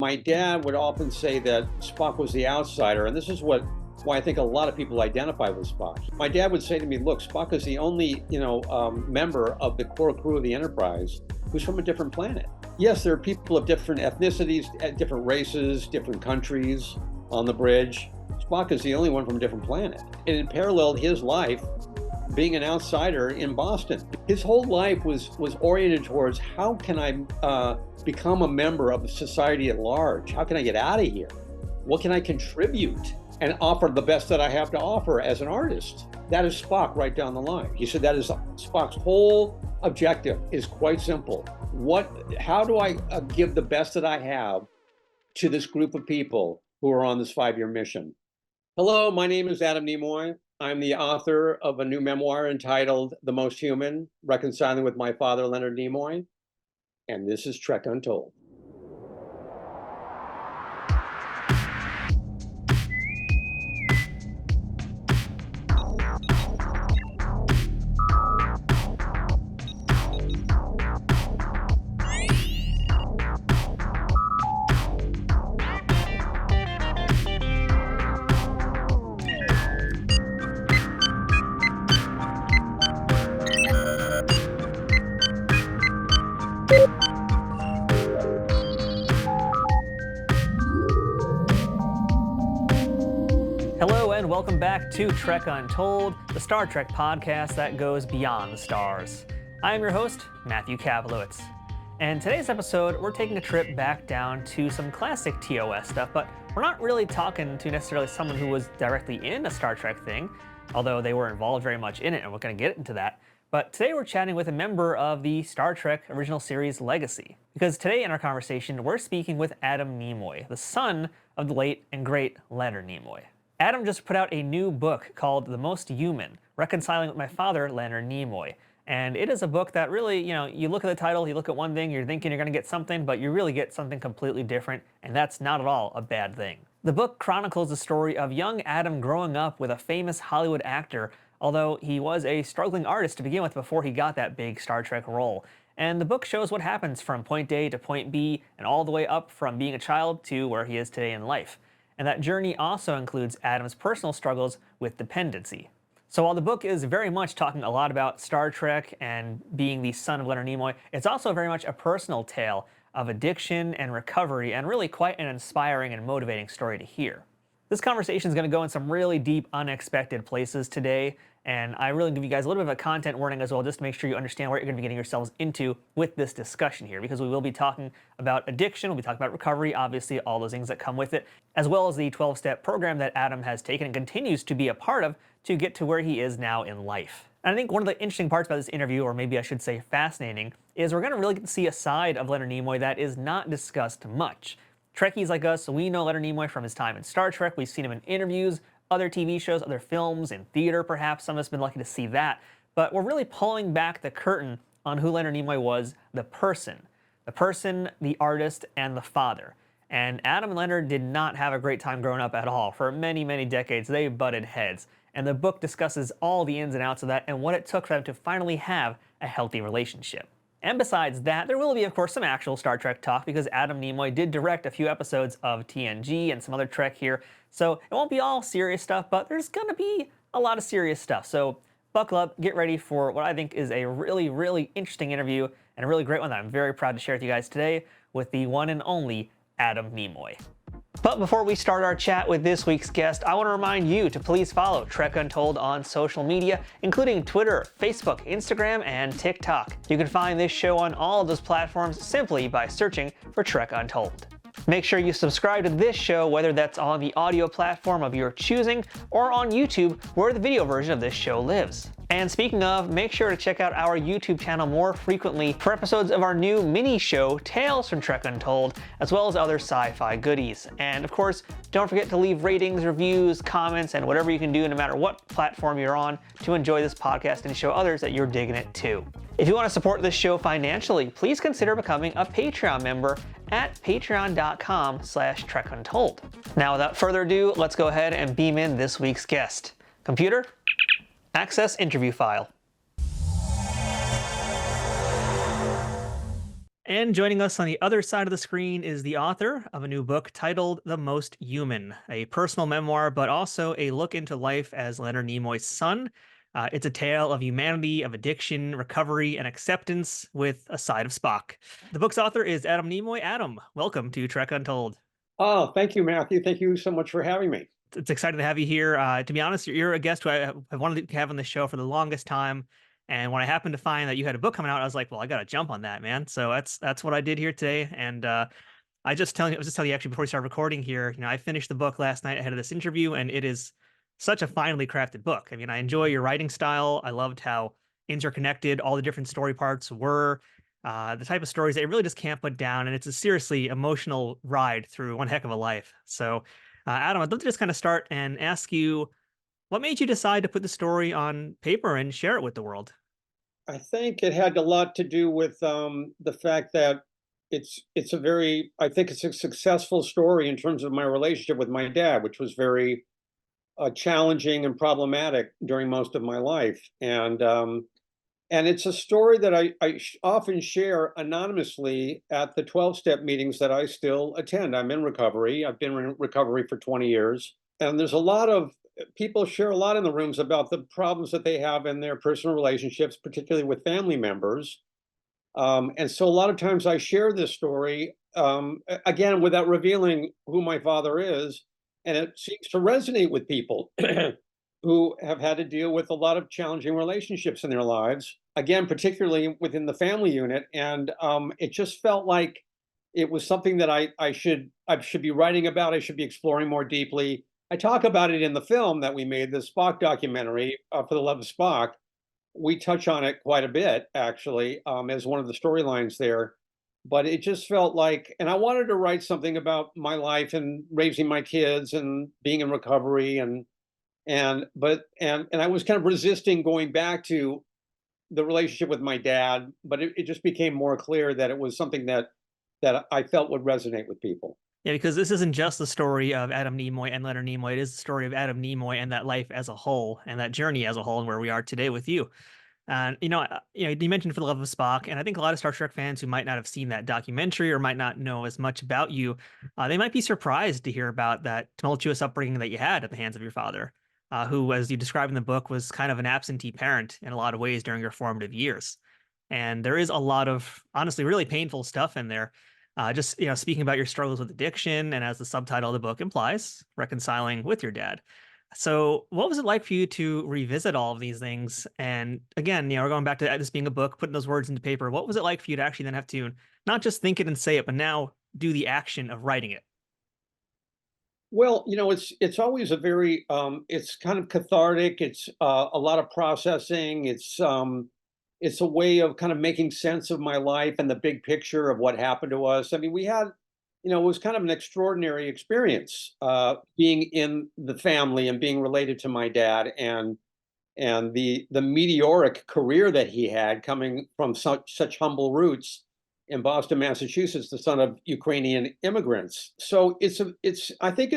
My dad would often say that Spock was the outsider, and this is why I think a lot of people identify with Spock. My dad would say to me, "Look, Spock is the only, member of the core crew of the Enterprise who's from a different planet." Yes, there are people of different ethnicities, different races, different countries on the bridge. Spock is the only one from a different planet, and it paralleled his life being an outsider in Boston. His whole life was oriented towards how can I become a member of society at large? How can I get out of here? What can I contribute and offer the best that I have to offer as an artist? That is Spock right down the line. He said that is Spock's whole objective is quite simple. How do I give the best that I have to this group of people who are on this 5-year mission? Hello, my name is Adam Nimoy. I'm the author of a new memoir entitled The Most Human, Reconciling with My Father, Leonard Nimoy. And this is Trek Untold. Hello and welcome back to Trek Untold, the Star Trek podcast that goes beyond the stars. I am your host, Matthew Kaplowitz. And today's episode, we're taking a trip back down to some classic TOS stuff, but we're not really talking to necessarily someone who was directly in a Star Trek thing, although they were involved very much in it, and we're going to get into that. But today we're chatting with a member of the Star Trek original series legacy. Because today in our conversation, we're speaking with Adam Nimoy, the son of the late and great Leonard Nimoy. Adam just put out a new book called The Most Human, Reconciling with My Father, Leonard Nimoy. And it is a book that really, you look at the title, you look at one thing, you're thinking you're going to get something, but you really get something completely different, and that's not at all a bad thing. The book chronicles the story of young Adam growing up with a famous Hollywood actor, although he was a struggling artist to begin with before he got that big Star Trek role. And the book shows what happens from point A to point B, and all the way up from being a child to where he is today in life. And that journey also includes Adam's personal struggles with dependency. So while the book is very much talking a lot about Star Trek and being the son of Leonard Nimoy, it's also very much a personal tale of addiction and recovery, and really quite an inspiring and motivating story to hear. This conversation is going to go in some really deep, unexpected places today, and I really give you guys a little bit of a content warning as well, just to make sure you understand what you're going to be getting yourselves into with this discussion here, because we will be talking about addiction, we'll be talking about recovery, obviously all those things that come with it, as well as the 12-step program that Adam has taken and continues to be a part of to get to where he is now in life. And I think one of the interesting parts about this interview, or maybe I should say fascinating, is we're going to really get to see a side of Leonard Nimoy that is not discussed much. Trekkies like us, we know Leonard Nimoy from his time in Star Trek. We've seen him in interviews, other TV shows, other films, in theater perhaps. Some of us have been lucky to see that. But we're really pulling back the curtain on who Leonard Nimoy was, the person, the artist, and the father. And Adam and Leonard did not have a great time growing up at all. For many, many decades, they butted heads. And the book discusses all the ins and outs of that and what it took for them to finally have a healthy relationship. And besides that, there will be, of course, some actual Star Trek talk, because Adam Nimoy did direct a few episodes of TNG and some other Trek here. So it won't be all serious stuff, but there's going to be a lot of serious stuff. So buckle up, get ready for what I think is a really, really interesting interview, and a really great one that I'm very proud to share with you guys today with the one and only Adam Nimoy. But before we start our chat with this week's guest, I want to remind you to please follow Trek Untold on social media, including Twitter, Facebook, Instagram, and TikTok. You can find this show on all of those platforms simply by searching for Trek Untold. Make sure you subscribe to this show, whether that's on the audio platform of your choosing or on YouTube, where the video version of this show lives. And speaking of, make sure to check out our YouTube channel more frequently for episodes of our new mini show, Tales from Trek Untold, as well as other sci-fi goodies. And of course, don't forget to leave ratings, reviews, comments, and whatever you can do no matter what platform you're on to enjoy this podcast and show others that you're digging it too. If you want to support this show financially, please consider becoming a Patreon member at patreon.com/trekuntold. Now, without further ado, let's go ahead and beam in this week's guest. Computer, access interview file. And joining us on the other side of the screen is the author of a new book titled The Most Human, a personal memoir, but also a look into life as Leonard Nimoy's son. It's a tale of humanity, of addiction, recovery, and acceptance with a side of Spock. The book's author is Adam Nimoy. Adam, welcome to Trek Untold. Oh, thank you, Matthew. Thank you so much for having me. It's exciting to have you here. To be honest, you're a guest who I wanted to have on the show for the longest time. And when I happened to find that you had a book coming out, I was like, well, I got to jump on that, man. So that's what I did here today. And I was just telling you actually before we started recording here, I finished the book last night ahead of this interview, and it is such a finely crafted book. I mean, I enjoy your writing style. I loved how interconnected all the different story parts were. The type of stories that you really just can't put down, and it's a seriously emotional ride through one heck of a life. So, Adam, I'd love to just kind of start and ask you, what made you decide to put the story on paper and share it with the world? I think it had a lot to do with the fact that I think it's a successful story in terms of my relationship with my dad, which was very challenging and problematic during most of my life. And it's a story that I often share anonymously at the 12-step meetings that I still attend. I'm in recovery. I've been in recovery for 20 years. And there's a lot of people share a lot in the rooms about the problems that they have in their personal relationships, particularly with family members. And so a lot of times I share this story, again, without revealing who my father is. And it seems to resonate with people who have had to deal with a lot of challenging relationships in their lives, again, particularly within the family unit. And it just felt like it was something that I should be writing about. I should be exploring more deeply. I talk about it in the film that we made, the Spock documentary, For the Love of Spock. We touch on it quite a bit, actually, as one of the storylines there. But it just felt like, and I wanted to write something about my life and raising my kids and being in recovery and I was kind of resisting going back to the relationship with my dad, but it just became more clear that it was something that I felt would resonate with people. Yeah, because this isn't just the story of Adam Nimoy and Leonard Nimoy. It is the story of Adam Nimoy and that life as a whole, and that journey as a whole, and where we are today with you. And you mentioned For the Love of Spock, and I think a lot of Star Trek fans who might not have seen that documentary or might not know as much about you, they might be surprised to hear about that tumultuous upbringing that you had at the hands of your father, who, as you describe in the book, was kind of an absentee parent in a lot of ways during your formative years. And there is a lot of honestly really painful stuff in there. Just speaking about your struggles with addiction, and as the subtitle of the book implies, reconciling with your dad. So, what was it like for you to revisit all of these things? And again, we're going back to this being a book, putting those words into paper. What was it like for you to actually then have to not just think it and say it, but now do the action of writing it? Well, it's always a very it's kind of cathartic. It's a lot of processing. It's a way of kind of making sense of my life and the big picture of what happened to us. I mean, it was kind of an extraordinary experience being in the family and being related to my dad and the meteoric career that he had coming from such humble roots in Boston, Massachusetts, the son of Ukrainian immigrants. So I think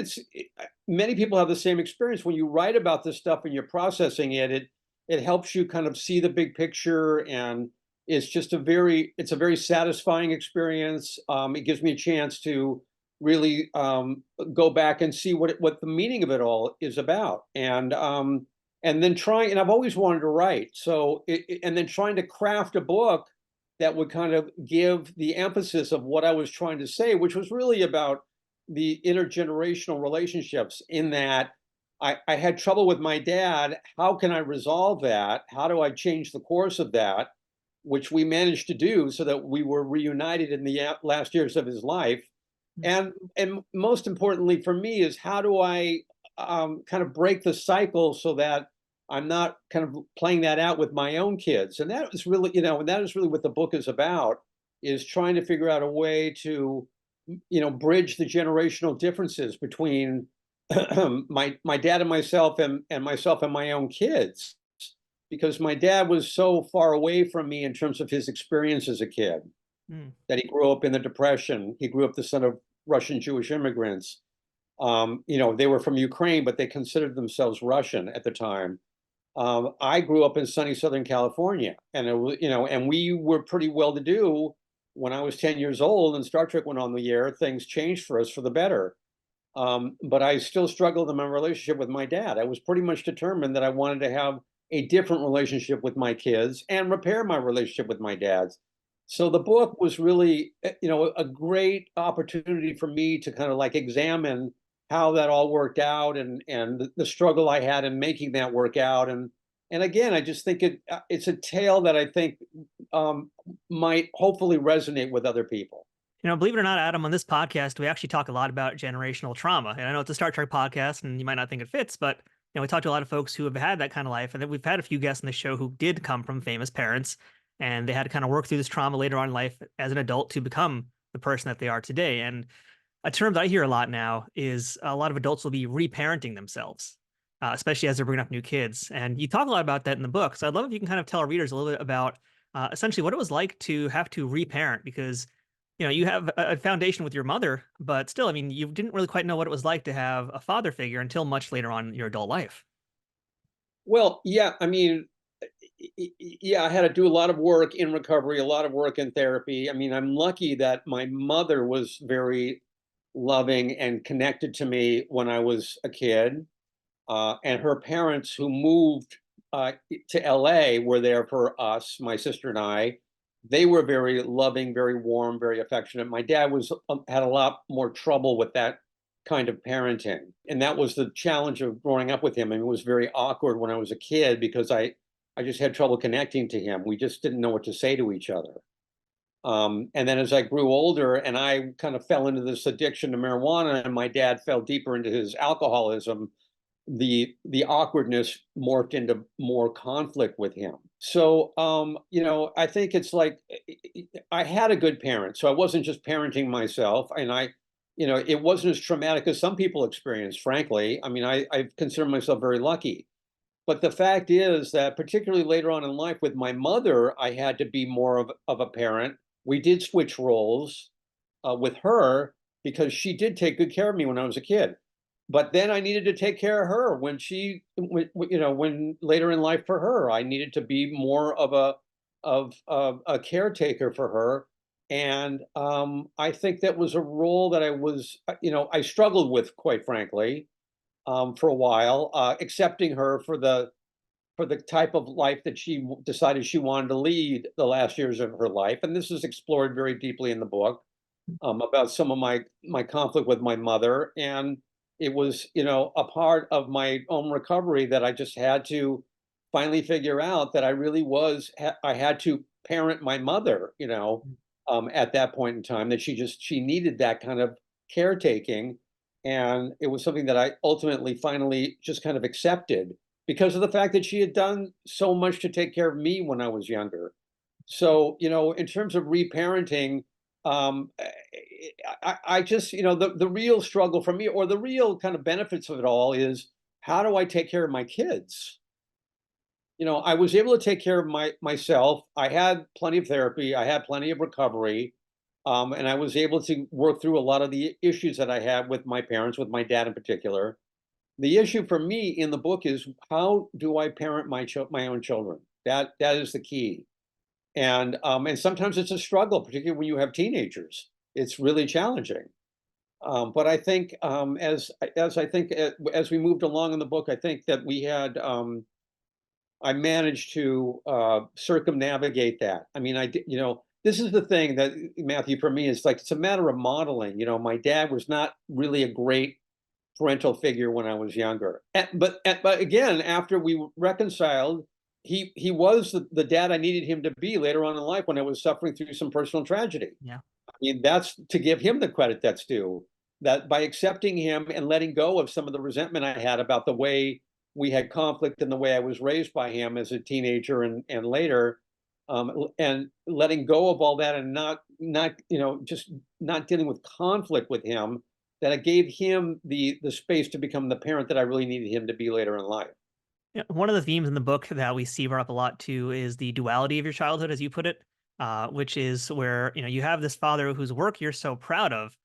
many people have the same experience. When you write about this stuff and you're processing it helps you kind of see the big picture, and it's a very satisfying experience. It gives me a chance to really go back and see what the meaning of it all is about, and then and I've always wanted to write, and then trying to craft a book that would kind of give the emphasis of what I was trying to say, which was really about the intergenerational relationships. In that I had trouble with my dad. How can I resolve that? How do I change the course of that? Which we managed to do so that we were reunited in the last years of his life. And most importantly for me is, how do I kind of break the cycle so that I'm not kind of playing that out with my own kids? And that was really, and that is really what the book is about, is trying to figure out a way to, bridge the generational differences between my dad and myself, and myself and my own kids, because my dad was so far away from me in terms of his experience as a kid, Mm. that he grew up in the Depression. He grew up the son of Russian Jewish immigrants. They were from Ukraine, but they considered themselves Russian at the time. I grew up in sunny Southern California, and and we were pretty well to do, when I was 10 years old and Star Trek went on the air, things changed for us for the better. But I still struggled in my relationship with my dad. I was pretty much determined that I wanted to have a different relationship with my kids and repair my relationship with my dad. So the book was really, a great opportunity for me to kind of like examine how that all worked out and the struggle I had in making that work out. And again, I just think it's a tale that I think um, might hopefully resonate with other people. Believe it or not, Adam, on this podcast, we actually talk a lot about generational trauma. And I know it's a Star Trek podcast, and you might not think it fits, but we talk to a lot of folks who have had that kind of life, and then we've had a few guests on the show who did come from famous parents, and they had to kind of work through this trauma later on in life as an adult to become the person that they are today. And a term that I hear a lot now is a lot of adults will be reparenting themselves, especially as they're bringing up new kids. And you talk a lot about that in the book. So I'd love if you can kind of tell our readers a little bit about essentially what it was like to have to reparent, because you have a foundation with your mother, but still, I mean, you didn't really quite know what it was like to have a father figure until much later on in your adult life. Well, yeah, I mean, yeah, I had to do a lot of work in recovery, a lot of work in therapy. I mean, I'm lucky that my mother was very loving and connected to me when I was a kid. And her parents, who moved to LA, were there for us, my sister and I. They were very loving, very warm, very affectionate. My dad was had a lot more trouble with that kind of parenting, and that was the challenge of growing up with him. And it was very awkward when I was a kid because I just had trouble connecting to him. We just didn't know what to say to each other. And then as I grew older and I kind of fell into this addiction to marijuana, and my dad fell deeper into his alcoholism, the awkwardness morphed into more conflict with him. So I think it's like I had a good parent, so I wasn't just parenting myself, and it wasn't as traumatic as some people experience, frankly. I mean, I consider myself very lucky. But the fact is that particularly later on in life with my mother, I had to be more of a parent. We did switch roles with her because she did take good care of me when I was a kid. But then I needed to take care of her when later in life for her, I needed to be more of a caretaker for her. And I think that was a role that I struggled with, quite frankly, for a while, accepting her for the type of life that she decided she wanted to lead the last years of her life. And this is explored very deeply in the book, about some of my conflict with my mother. And it was, a part of my own recovery that I just had to finally figure out that I really I had to parent my mother, at that point in time, that she needed that kind of caretaking. And it was something that I ultimately finally just kind of accepted because of the fact that she had done so much to take care of me when I was younger. So, in terms of reparenting, I just, the real struggle for me, or the real kind of benefits of it all, is how do I take care of my kids? I was able to take care of myself. I had plenty of therapy. I had plenty of recovery. And I was able to work through a lot of the issues that I had with my parents, with my dad in particular. The issue for me in the book is, how do I parent my own children? That is the key. And sometimes it's a struggle, particularly when you have teenagers. It's really challenging. But I think, as we moved along in the book, I think that I managed to circumnavigate that. I mean, I did, this is the thing that, Matthew, for me, is like it's a matter of modeling. My dad was not really a great parental figure when I was younger. But again, after we reconciled, he was the dad I needed him to be later on in life when I was suffering through some personal tragedy. Yeah. I mean, that's to give him the credit that's due. That by accepting him and letting go of some of the resentment I had about the way we had conflict and the way I was raised by him as a teenager and later, and letting go of all that and not just not dealing with conflict with him, that it gave him the space to become the parent that I really needed him to be later in life. Yeah, one of the themes in the book that we see brought up a lot too is the duality of your childhood, as you put it, which is where you have this father whose work you're so proud of,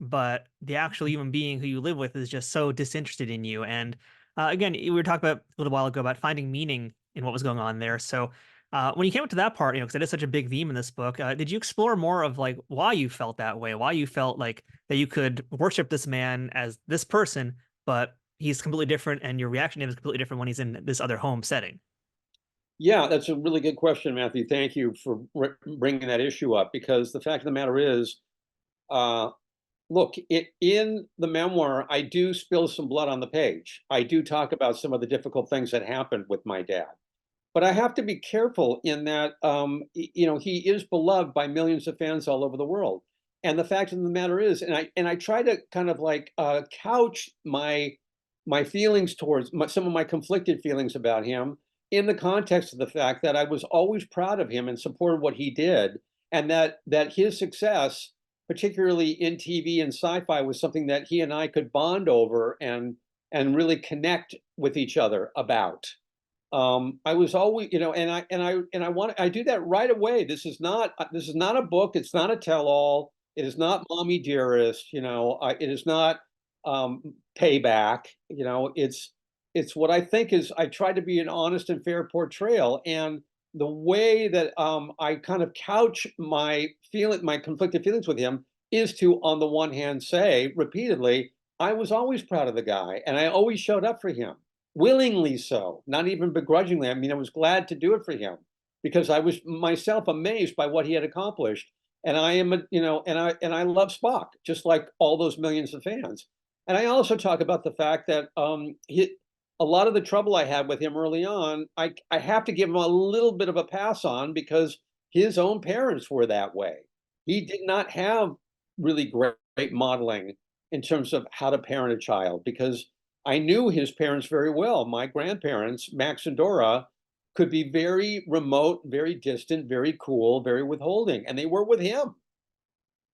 but the actual human being who you live with is just so disinterested in you. And again, we were talking about a little while ago about finding meaning in what was going on there. So When you came up to that part, because it is such a big theme in this book, did you explore more of like why you felt that way, why you felt like that you could worship this man as this person, but he's completely different, and your reaction to him is completely different when he's in this other home setting? Yeah, that's a really good question, Matthew. Thank you for bringing that issue up because the fact of the matter is, uh, look, in the memoir, I do spill some blood on the page. I do talk about some of the difficult things that happened with my dad. But I have to be careful in that, he is beloved by millions of fans all over the world. And the fact of the matter is, and I try to kind of like couch my feelings towards some of my conflicted feelings about him in the context of the fact that I was always proud of him and supported what he did, and that his success, particularly in TV and sci-fi, was something that he and I could bond over and really connect with each other about. I was always, I do that right away. This is not a book. It's not a tell-all. It is not Mommy Dearest. It is not Payback. It's what I think is. I try to be an honest and fair portrayal, and the way that I kind of couch my conflicted feelings with him is to, on the one hand, say repeatedly, I was always proud of the guy, and I always showed up for him willingly so, not even begrudgingly. I mean, I was glad to do it for him because I was myself amazed by what he had accomplished. And I am, and I love Spock just like all those millions of fans. And I also talk about the fact that a lot of the trouble I had with him early on, I have to give him a little bit of a pass on because his own parents were that way. He did not have really great modeling in terms of how to parent a child because I knew his parents very well. My grandparents, Max and Dora, could be very remote, very distant, very cool, very withholding, and they were with him.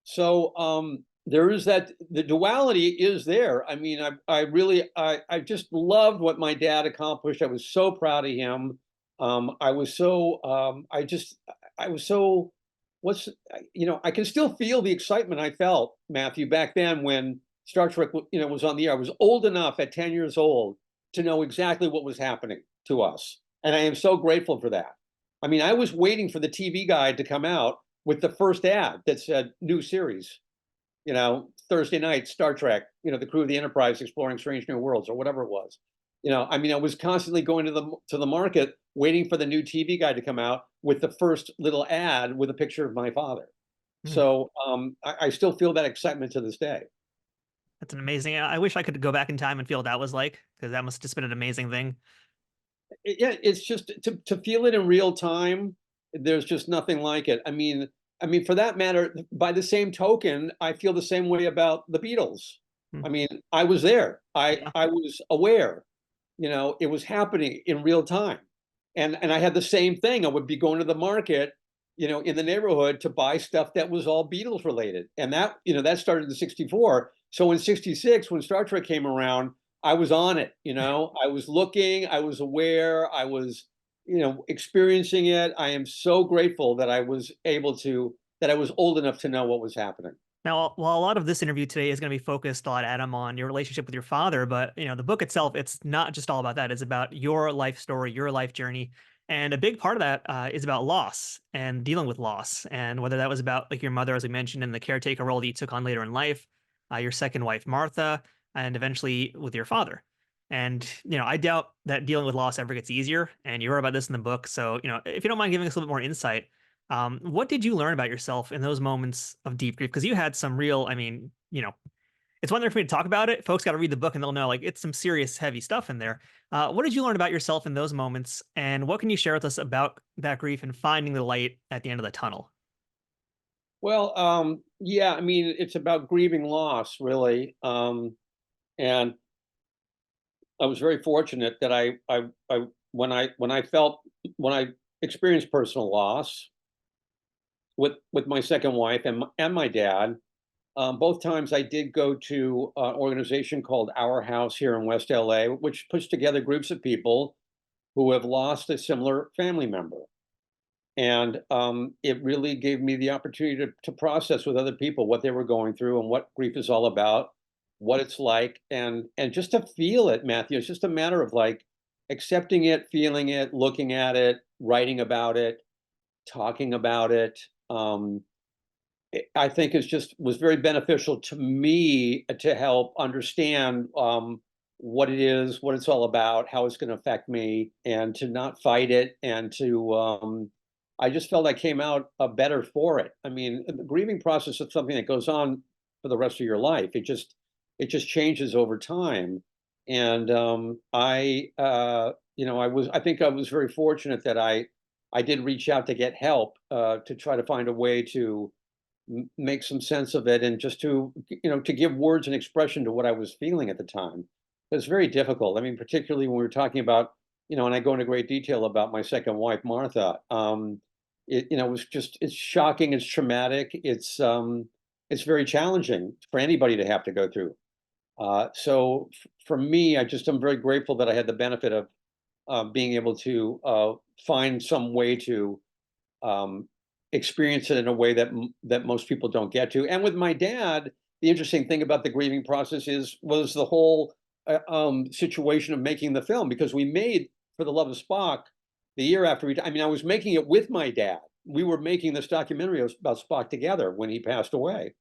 So there is that the duality is there. I mean, I just loved what my dad accomplished. I was so proud of him. I was so I was so what's I can still feel the excitement I felt, Matthew, back then when Star Trek was on the air. I was old enough at 10 years old to know exactly what was happening to us. And I am so grateful for that. I mean, I was waiting for the TV guide to come out with the first ad that said new series, Thursday night, Star Trek, the crew of the Enterprise exploring strange new worlds or whatever it was. I mean, I was constantly going to the market waiting for the new TV guide to come out with the first little ad with a picture of my father. Mm, So I still feel that excitement to this day. that's an amazing. I wish I could go back in time and feel what that was like, because that must have just been an amazing thing. Yeah, it's just to feel it in real time, there's just nothing like it. I mean, for that matter, by the same token, I feel the same way about the Beatles. Mm, I mean, I was there. I yeah. I was aware, it was happening in real time. And I had the same thing. I would be going to the market, in the neighborhood to buy stuff that was all Beatles related. And that started in 64. So in 66, when Star Trek came around, I was on it. I was looking, I was aware, I was, experiencing it. I am so grateful that that I was old enough to know what was happening. Now, while a lot of this interview today is going to be focused a lot, Adam, on your relationship with your father, but the book itself, it's not just all about that. It's about your life story, your life journey, and a big part of that is about loss and dealing with loss, and whether that was about like your mother, as we mentioned, and the caretaker role that you took on later in life, your second wife, Martha, and eventually with your father. And I doubt that dealing with loss ever gets easier. And you wrote about this in the book, so if you don't mind giving us a little bit more insight, what did you learn about yourself in those moments of deep grief? Because you had some real, I mean, it's one thing for me to talk about it. Folks got to read the book and they'll know like it's some serious, heavy stuff in there. What did you learn about yourself in those moments? And what can you share with us about that grief and finding the light at the end of the tunnel? Well, yeah, I mean, it's about grieving loss, really. And I was very fortunate that when I experienced personal loss with my second wife and my dad, both times I did go to an organization called Our House here in West LA, which puts together groups of people who have lost a similar family member. And it really gave me the opportunity to process with other people what they were going through and what grief is all about, what it's like, and just to feel it, Matthew. It's just a matter of like accepting it, feeling it, looking at it, writing about it, talking about it. I think it's just was very beneficial to me to help understand what it is, what it's all about, how it's going to affect me, and to not fight it, and to I just felt I came out better for it. I mean, the grieving process is something that goes on for the rest of your life. It just changes over time, and I think I was very fortunate that I did reach out to get help to try to find a way to make some sense of it, and just to to give words and expression to what I was feeling at the time. It's very difficult. I mean, particularly when we were talking about, and I go into great detail about my second wife, Martha. It was just, it's shocking, it's traumatic, it's very challenging for anybody to have to go through. For me, I'm very grateful that I had the benefit of being able to find some way to um, experience it in a way that most people don't get to. And with my dad, the interesting thing about the grieving process was the whole situation of making the film, because we made For the Love of Spock the year after I mean, I was making it with my dad. We were making this documentary about Spock together when he passed away.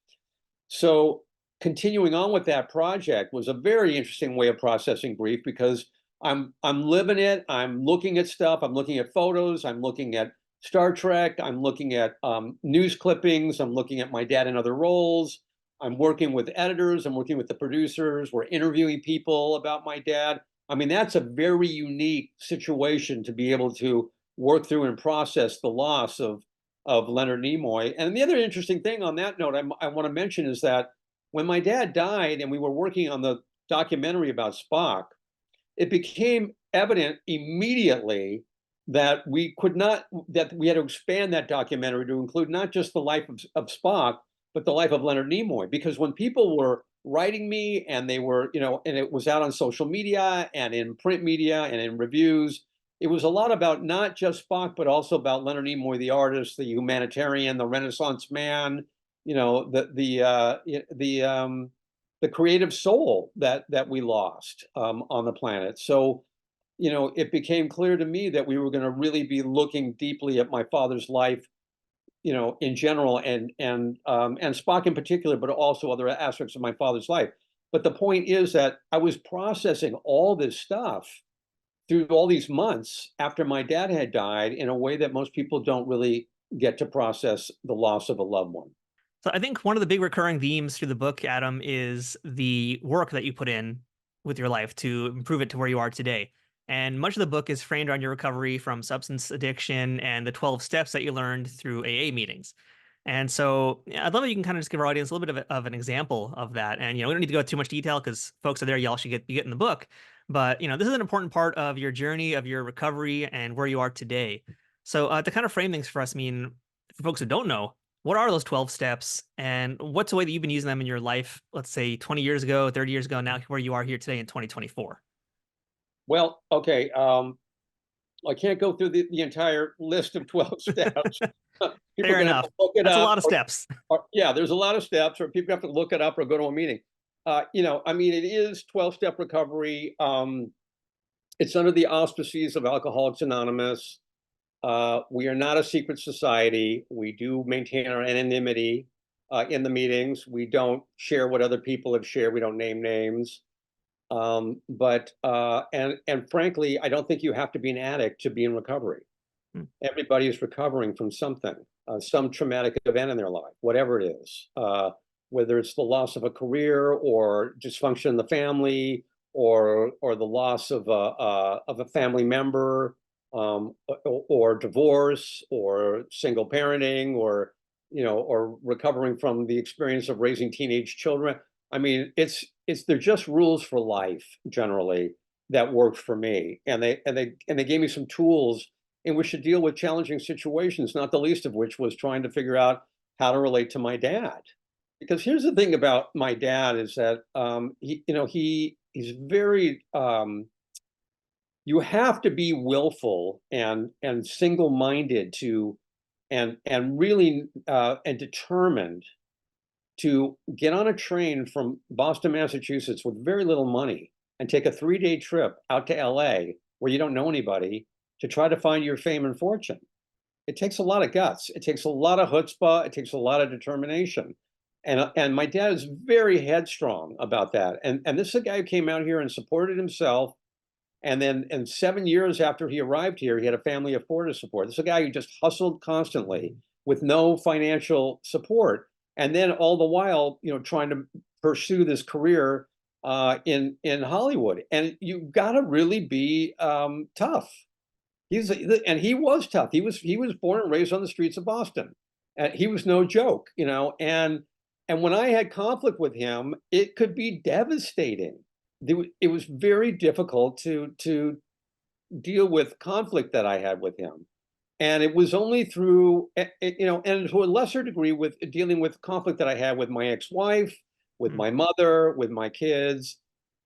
So continuing on with that project was a very interesting way of processing grief, because I'm living it. I'm looking at stuff. I'm looking at photos. I'm looking at Star Trek. I'm looking at news clippings. I'm looking at my dad in other roles. I'm working with editors. I'm working with the producers. We're interviewing people about my dad. I mean, that's a very unique situation to be able to work through and process the loss of Leonard Nimoy. And the other interesting thing on that note I want to mention is that when my dad died and we were working on the documentary about Spock, it became evident immediately that we had to expand that documentary to include not just the life of Spock, but the life of Leonard Nimoy. Because when people were writing me, and they were, and it was out on social media and in print media and in reviews, it was a lot about not just Spock, but also about Leonard Nimoy, the artist, the humanitarian, the Renaissance man, the creative soul that we lost on the planet. So, it became clear to me that we were going to really be looking deeply at my father's life, in general, and Spock in particular, but also other aspects of my father's life. But the point is that I was processing all this stuff through all these months after my dad had died in a way that most people don't really get to process the loss of a loved one. So I think one of the big recurring themes through the book, Adam, is the work that you put in with your life to improve it to where you are today. And much of the book is framed on your recovery from substance addiction and the 12 steps that you learned through AA meetings. And so yeah, I'd love if you can kind of just give our audience a little bit of an example of that. And, we don't need to go into too much detail because folks are there. Y'all should be getting the book. But, this is an important part of your journey, of your recovery, and where you are today. So to kind of frame things for us, for folks who don't know, what are those 12 steps, and what's the way that you've been using them in your life, let's say 20 years ago, 30 years ago, now where you are here today in 2024? Well, okay. I can't go through the entire list of 12 steps. People are Fair going to have enough. to look it That's a up. lot of steps. Yeah, there's a lot of steps, or people have to look it up or go to a meeting. I mean, it is 12-step recovery. It's under the auspices of Alcoholics Anonymous. We are not a secret society. We do maintain our anonymity in the meetings. We don't share what other people have shared. We don't name names. And frankly, I don't think you have to be an addict to be in recovery. Hmm. Everybody is recovering from something, some traumatic event in their life, whatever it is, whether it's the loss of a career, or dysfunction in the family, or the loss of a family member, or divorce, or single parenting, or recovering from the experience of raising teenage children. I mean, they're just rules for life generally that worked for me, and they gave me some tools in which to deal with challenging situations, not the least of which was trying to figure out how to relate to my dad. Because here's the thing about my dad is that he's very you have to be willful and single-minded to and really and determined to get on a train from Boston, Massachusetts with very little money and take a 3-day trip out to LA where you don't know anybody to try to find your fame and fortune. It takes a lot of guts. It takes a lot of chutzpah. It takes a lot of determination. And my dad is very headstrong about that. And this is a guy who came out here and supported himself. And then, and 7 years after he arrived here, he had a family of 4 to support. This is a guy who just hustled constantly with no financial support, and then all the while, trying to pursue this career in Hollywood. And you've got to really be tough. And he was tough. He was born and raised on the streets of Boston, and he was no joke, And when I had conflict with him, it could be devastating. It was very difficult to deal with conflict that I had with him. And it was only through, and to a lesser degree with dealing with conflict that I had with my ex-wife, with my mother, with my kids.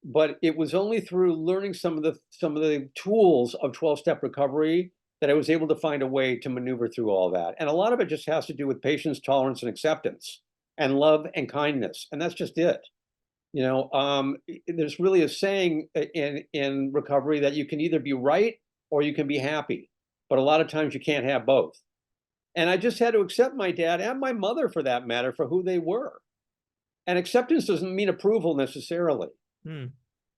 But it was only through learning some of the tools of 12-step recovery that I was able to find a way to maneuver through all that. And a lot of it just has to do with patience, tolerance, and acceptance, and love and kindness. And that's just it. There's really a saying in recovery that you can either be right or you can be happy, but a lot of times you can't have both. And I just had to accept my dad and my mother, for that matter, for who they were. And acceptance doesn't mean approval necessarily.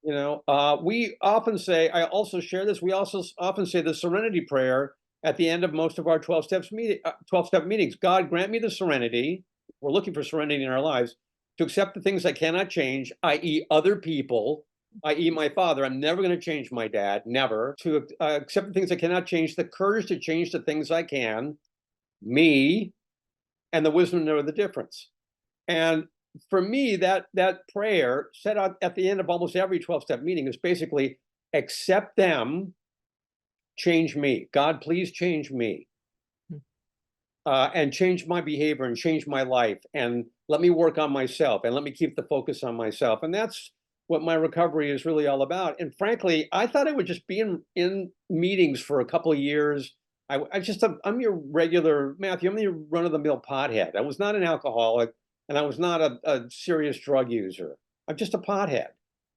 We often say, I also share this, we also often say the serenity prayer at the end of most of our 12-step meetings. God, grant me the serenity. We're looking for serenity in our lives, to accept the things I cannot change, i.e. other people, i.e. my father. I'm never going to change my dad, never. To accept the things I cannot change, the courage to change the things I can, me, and the wisdom to know the difference. And for me, that prayer set out at the end of almost every 12-step meeting is basically, accept them, change me. God, please change me. And change my behavior and change my life, and let me work on myself, and let me keep the focus on myself. And that's what my recovery is really all about. And frankly, I thought I would just be in meetings for a couple of years. I'm your regular, Matthew, I'm your run-of-the-mill pothead. I was not an alcoholic, and I was not a serious drug user. I'm just a pothead.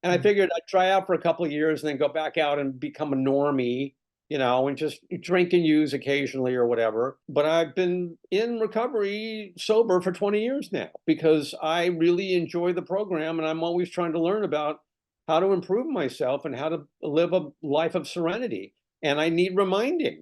And I figured I'd try out for a couple of years and then go back out and become a normie, and just drink and use occasionally or whatever. But I've been in recovery sober for 20 years now because I really enjoy the program, and I'm always trying to learn about how to improve myself and how to live a life of serenity. And I need reminding,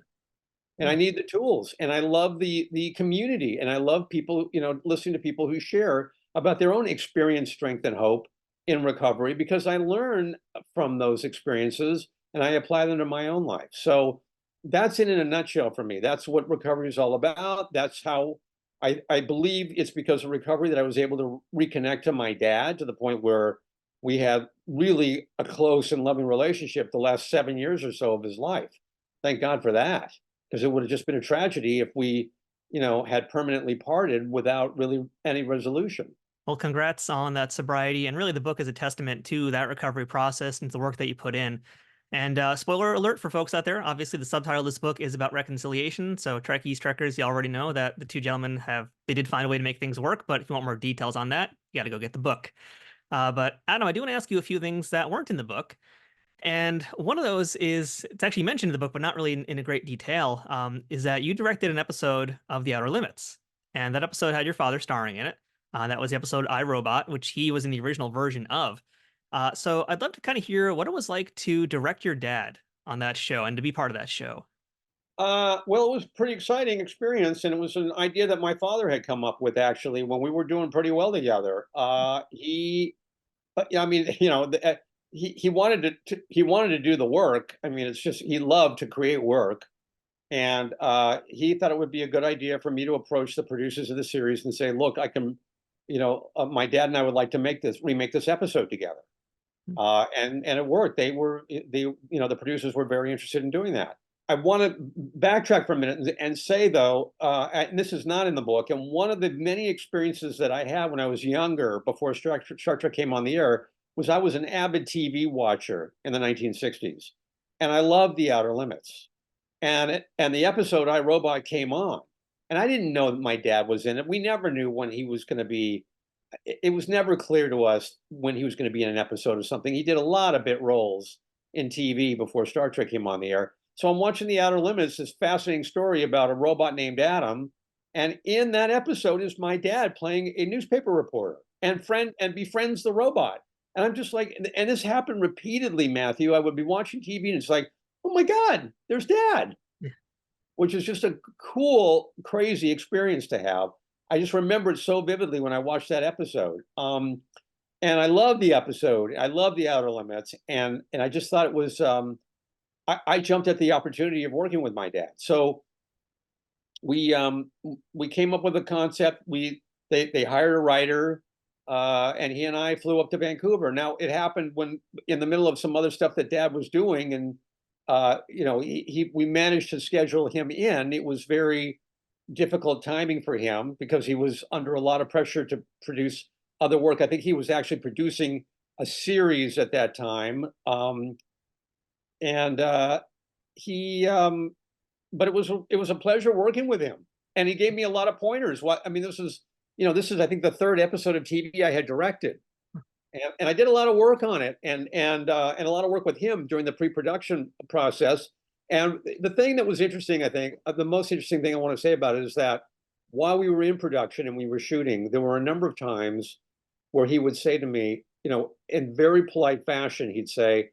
and I need the tools, and I love the community, and I love people, listening to people who share about their own experience, strength, and hope in recovery, because I learn from those experiences and I apply them to my own life. So that's it in a nutshell for me. That's what recovery is all about. That's how I believe it's because of recovery that I was able to reconnect to my dad to the point where we had really a close and loving relationship the last 7 years or so of his life. Thank God for that, because it would have just been a tragedy if we, had permanently parted without really any resolution. Well, congrats on that sobriety. And really, the book is a testament to that recovery process and the work that you put in. And spoiler alert for folks out there, obviously the subtitle of this book is about reconciliation. So Trekkies, Trekkers, you already know that the two gentlemen they did find a way to make things work. But if you want more details on that, you got to go get the book. But Adam, I do want to ask you a few things that weren't in the book. And one of those is, it's actually mentioned in the book, but not really in a great detail, is that you directed an episode of The Outer Limits. And that episode had your father starring in it. That was the episode I, Robot, which he was in the original version of. So I'd love to kind of hear what it was like to direct your dad on that show and to be part of that show. Well, it was a pretty exciting experience, and it was an idea that my father had come up with actually when we were doing pretty well together. I mean, he wanted to do the work. I mean, it's just he loved to create work, and he thought it would be a good idea for me to approach the producers of the series and say, "Look, I can, my dad and I would like to remake this episode together." And it worked. The producers were very interested in doing that. I want to backtrack for a minute and say though, and this is not in the book, and one of the many experiences that I had when I was younger, before Star Trek came on the air, was I was an avid TV watcher in the 1960s, and I loved The Outer Limits, and the episode I, Robot came on, and I didn't know that my dad was in it. We never knew when he was going to be. It was never clear to us when he was going to be in an episode of something. He did a lot of bit roles in TV before Star Trek came on the air. So I'm watching The Outer Limits, this fascinating story about a robot named Adam. And in that episode is my dad playing a newspaper reporter and befriends the robot. And I'm just like, and this happened repeatedly, Matthew. I would be watching TV and it's like, oh my God, there's dad, Yeah. which is just a cool, crazy experience to have. I just remember it so vividly when I watched that episode. And I love the episode. I love The Outer Limits. And I just thought it was, I jumped at the opportunity of working with my dad. So we came up with a concept. They hired a writer, and he and I flew up to Vancouver. Now it happened when in the middle of some other stuff that Dad was doing, and we managed to schedule him in. It was very difficult timing for him because he was under a lot of pressure to produce other work. I think he was actually producing a series at that time, and he but it was a pleasure working with him, and he gave me a lot of pointers. What I mean, this is I think the third episode of TV I had directed, and I did a lot of work on it, and a lot of work with him during the pre-production process. And the thing that was interesting, I think, the most interesting thing I want to say about it is that while we were in production and we were shooting, there were a number of times where he would say to me, in very polite fashion, he'd say,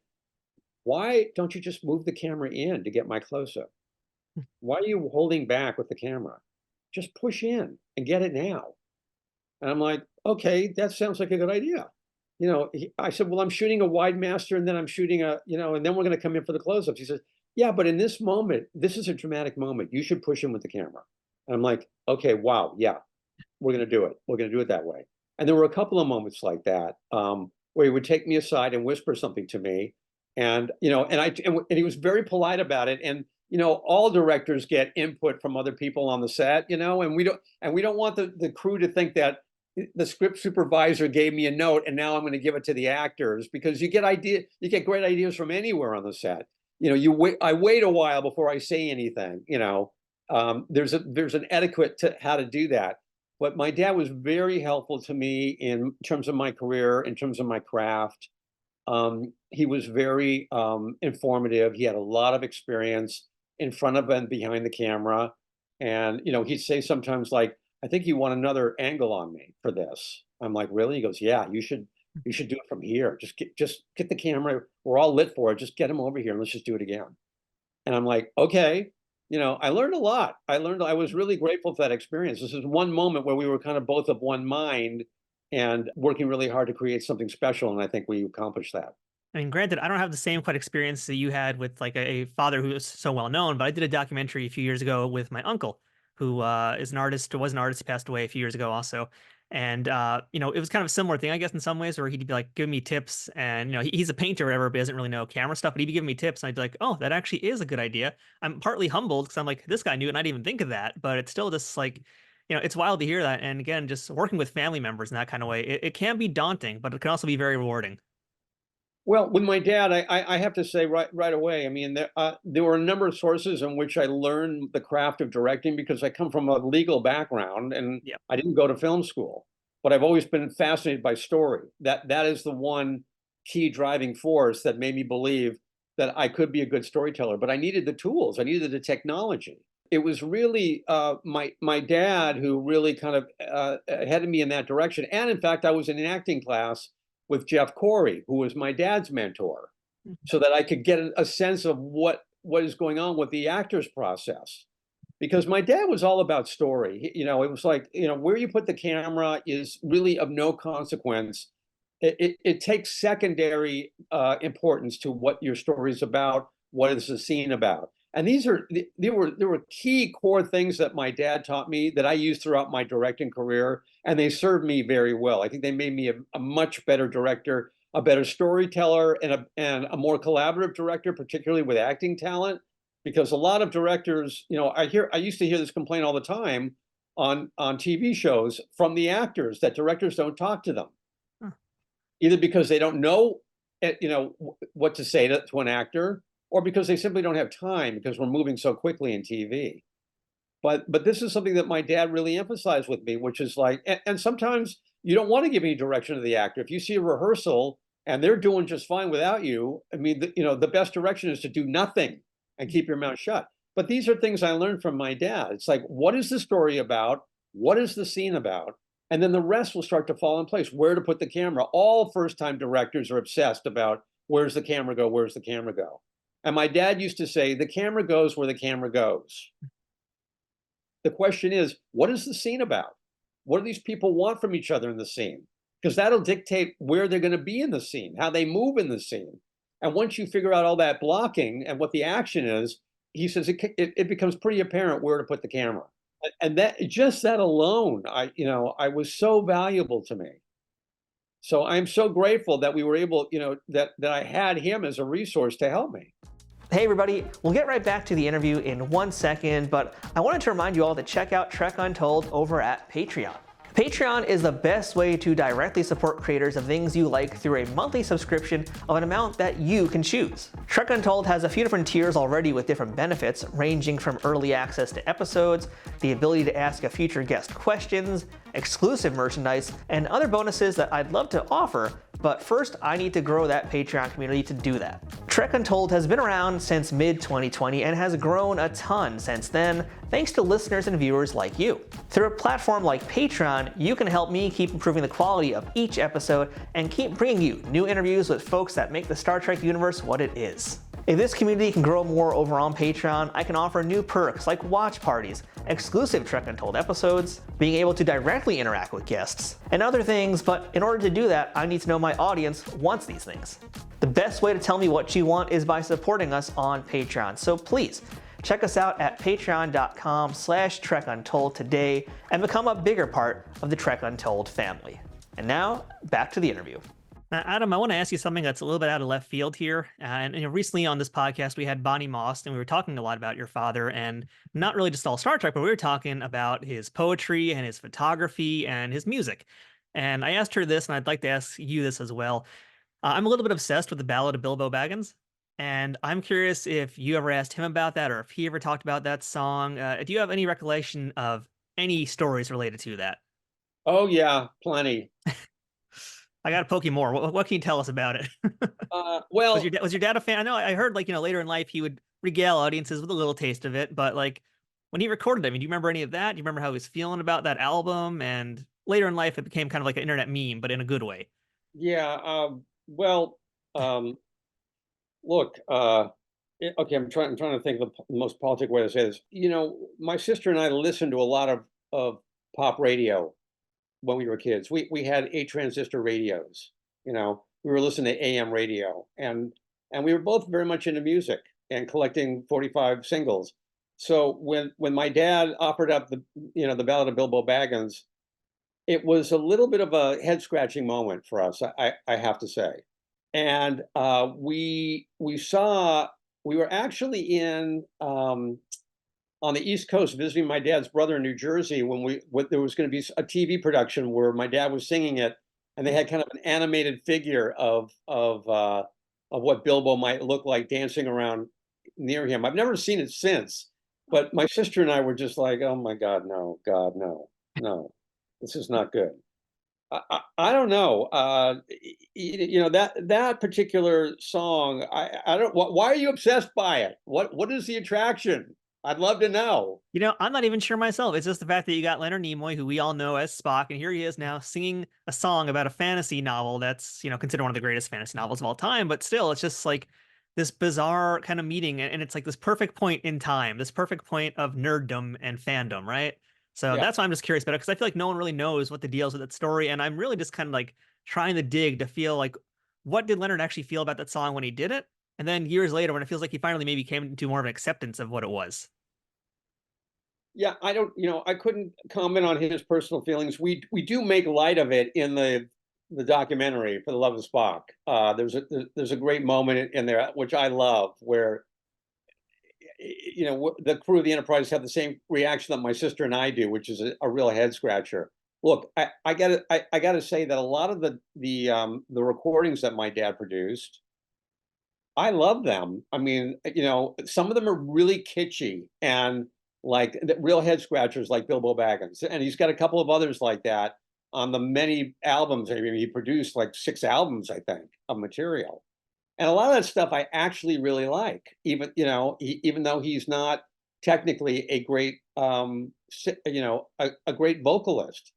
"Why don't you just move the camera in to get my close-up? Why are you holding back with the camera? Just push in and get it now." And I'm like, okay, that sounds like a good idea. I said, well, I'm shooting a wide master and then I'm shooting and then we're going to come in for the close-ups. He says, yeah, but in this moment, this is a dramatic moment. You should push in with the camera. And I'm like, okay, wow, yeah, we're going to do it. We're going to do it that way. And there were a couple of moments like that where he would take me aside and whisper something to me. And, and he was very polite about it. And, all directors get input from other people on the set, and we don't want the crew to think that the script supervisor gave me a note and now I'm going to give it to the actors, because you get great ideas from anywhere on the set. I wait a while before I say anything, there's an etiquette to how to do that. But my dad was very helpful to me in terms of my career, in terms of my craft. He was very informative. He had a lot of experience in front of and behind the camera. And, he'd say sometimes like, I think you want another angle on me for this. I'm like, really? He goes, yeah, you should do it from here. Just get the camera. We're all lit for it. Just get him over here and let's just do it again. And I'm like, okay. I learned a lot. I was really grateful for that experience. This is one moment where we were kind of both of one mind and working really hard to create something special. And I think we accomplished that. I mean, granted, I don't have the same quite experience that you had with like a father who is so well known, but I did a documentary a few years ago with my uncle, who is an artist, or was an artist, he passed away a few years ago also. And it was kind of a similar thing, I guess, in some ways, where he'd be like giving me tips, and he's a painter or whatever, but he doesn't really know camera stuff, but he'd be giving me tips, and I'd be like, oh, that actually is a good idea. I'm partly humbled because I'm like, this guy knew it, and I didn't even think of that, but it's still just like, it's wild to hear that. And again, just working with family members in that kind of way, it can be daunting, but it can also be very rewarding. Well, with my dad, I have to say right away. I mean, there were a number of sources in which I learned the craft of directing because I come from a legal background and Yeah. I didn't go to film school, but I've always been fascinated by story. That is the one key driving force that made me believe that I could be a good storyteller. But I needed the tools. I needed the technology. It was really my dad who really kind of headed me in that direction. And in fact, I was in an acting class with Jeff Corey, who was my dad's mentor, so that I could get a sense of what is going on with the actor's process. Because my dad was all about story. It was like, where you put the camera is really of no consequence. It takes secondary importance to what your story is about, what is the scene about. And there were key core things that my dad taught me that I used throughout my directing career, and they served me very well. I think they made me a much better director, a better storyteller, and a more collaborative director, particularly with acting talent. Because a lot of directors, I used to hear this complaint all the time on TV shows from the actors that directors don't talk to them, Huh. either because they don't know, what to say to an actor, or because they simply don't have time because we're moving so quickly in TV. But this is something that my dad really emphasized with me, which is like, and sometimes you don't want to give any direction to the actor. If you see a rehearsal and they're doing just fine without you, I mean, the best direction is to do nothing. and keep your mouth shut. But these are things I learned from my dad. It's like, what is the story about? What is the scene about? And then the rest will start to fall in place. Where to put the camera. All first-time directors are obsessed about where's the camera go, where's the camera go. And my dad used to say, the camera goes where the camera goes. The question is, what is the scene about? What do these people want from each other in the scene? Because that'll dictate where they're going to be in the scene, how they move in the scene. And once you figure out all that blocking and what the action is, he says it becomes pretty apparent where to put the camera. And that, just that alone, I was so valuable to me. So I'm so grateful that we were able, that I had him as a resource to help me. Hey everybody, we'll get right back to the interview in 1 second, but I wanted to remind you all to check out Trek Untold over at Patreon. Patreon is the best way to directly support creators of things you like through a monthly subscription of an amount that you can choose. Trek Untold has a few different tiers already with different benefits, ranging from early access to episodes, the ability to ask a future guest questions, exclusive merchandise, and other bonuses that I'd love to offer, but first I need to grow that Patreon community to do that. Trek Untold has been around since mid-2020 and has grown a ton since then, thanks to listeners and viewers like you. Through a platform like Patreon, you can help me keep improving the quality of each episode and keep bringing you new interviews with folks that make the Star Trek universe what it is. If this community can grow more over on Patreon, I can offer new perks like watch parties, exclusive Trek Untold episodes, being able to directly interact with guests, and other things, but in order to do that, I need to know my audience wants these things. The best way to tell me what you want is by supporting us on Patreon, so please, check us out at patreon.com/TrekUntold today and become a bigger part of the Trek Untold family. And now, back to the interview. Adam, I want to ask you something that's a little bit out of left field here. Recently on this podcast, we had Bonnie Moss, and we were talking a lot about your father, and not really just all Star Trek, but we were talking about his poetry and his photography and his music. And I asked her this, and I'd like to ask you this as well. I'm a little bit obsessed with the Ballad of Bilbo Baggins, and I'm curious if you ever asked him about that, or if he ever talked about that song. Do you have any recollection of any stories related to that? Oh yeah, plenty. I got to poke you more. What can you tell us about it? Well, was your dad a fan? I know I heard later in life he would regale audiences with a little taste of it, but when he recorded it, I mean, do you remember any of that? Do you remember how he was feeling about that album? And later in life, it became kind of like an internet meme, but in a good way. Yeah. Well, look. Okay, I'm trying to think of the most politic way to say this. My sister and I listened to a lot of pop radio when we were kids. We had 8 transistor radios. We were listening to AM radio, and we were both very much into music and collecting 45 singles. So when my dad offered up the Ballad of Bilbo Baggins, it was a little bit of a head scratching moment for us, I have to say. And we were actually in on the East Coast visiting my dad's brother in New Jersey when there was going to be a TV production where my dad was singing it, and they had kind of an animated figure of what Bilbo might look like dancing around near him. I've never seen it since, but my sister and I were just like, oh my God, no, no, this is not good. I don't know. That particular song. I don't. Why are you obsessed by it? What is the attraction? I'd love to know. I'm not even sure myself. It's just the fact that you got Leonard Nimoy, who we all know as Spock, and here he is now singing a song about a fantasy novel that's, considered one of the greatest fantasy novels of all time. But still, it's just like this bizarre kind of meeting, and it's like this perfect point in time, this perfect point of nerddom and fandom, right? So that's why I'm just curious about it, because I feel like no one really knows what the deal is with that story, and I'm really just kind of like trying to dig to feel like, what did Leonard actually feel about that song when he did it? And then years later, when it feels like he finally maybe came into more of an acceptance of what it was. Yeah, I don't, I couldn't comment on his personal feelings. We do make light of it in the documentary For the Love of Spock. There's a great moment in there, which I love, where the crew of the Enterprise have the same reaction that my sister and I do, which is a real head scratcher. Look, I gotta say that a lot of the recordings that my dad produced, I love them. I mean, some of them are really kitschy and like real head scratchers, like Bilbo Baggins, and he's got a couple of others like that on the many albums. I mean, he produced like 6 albums, I think, of material. And a lot of that stuff I actually really like, even even though he's not technically a great a great vocalist.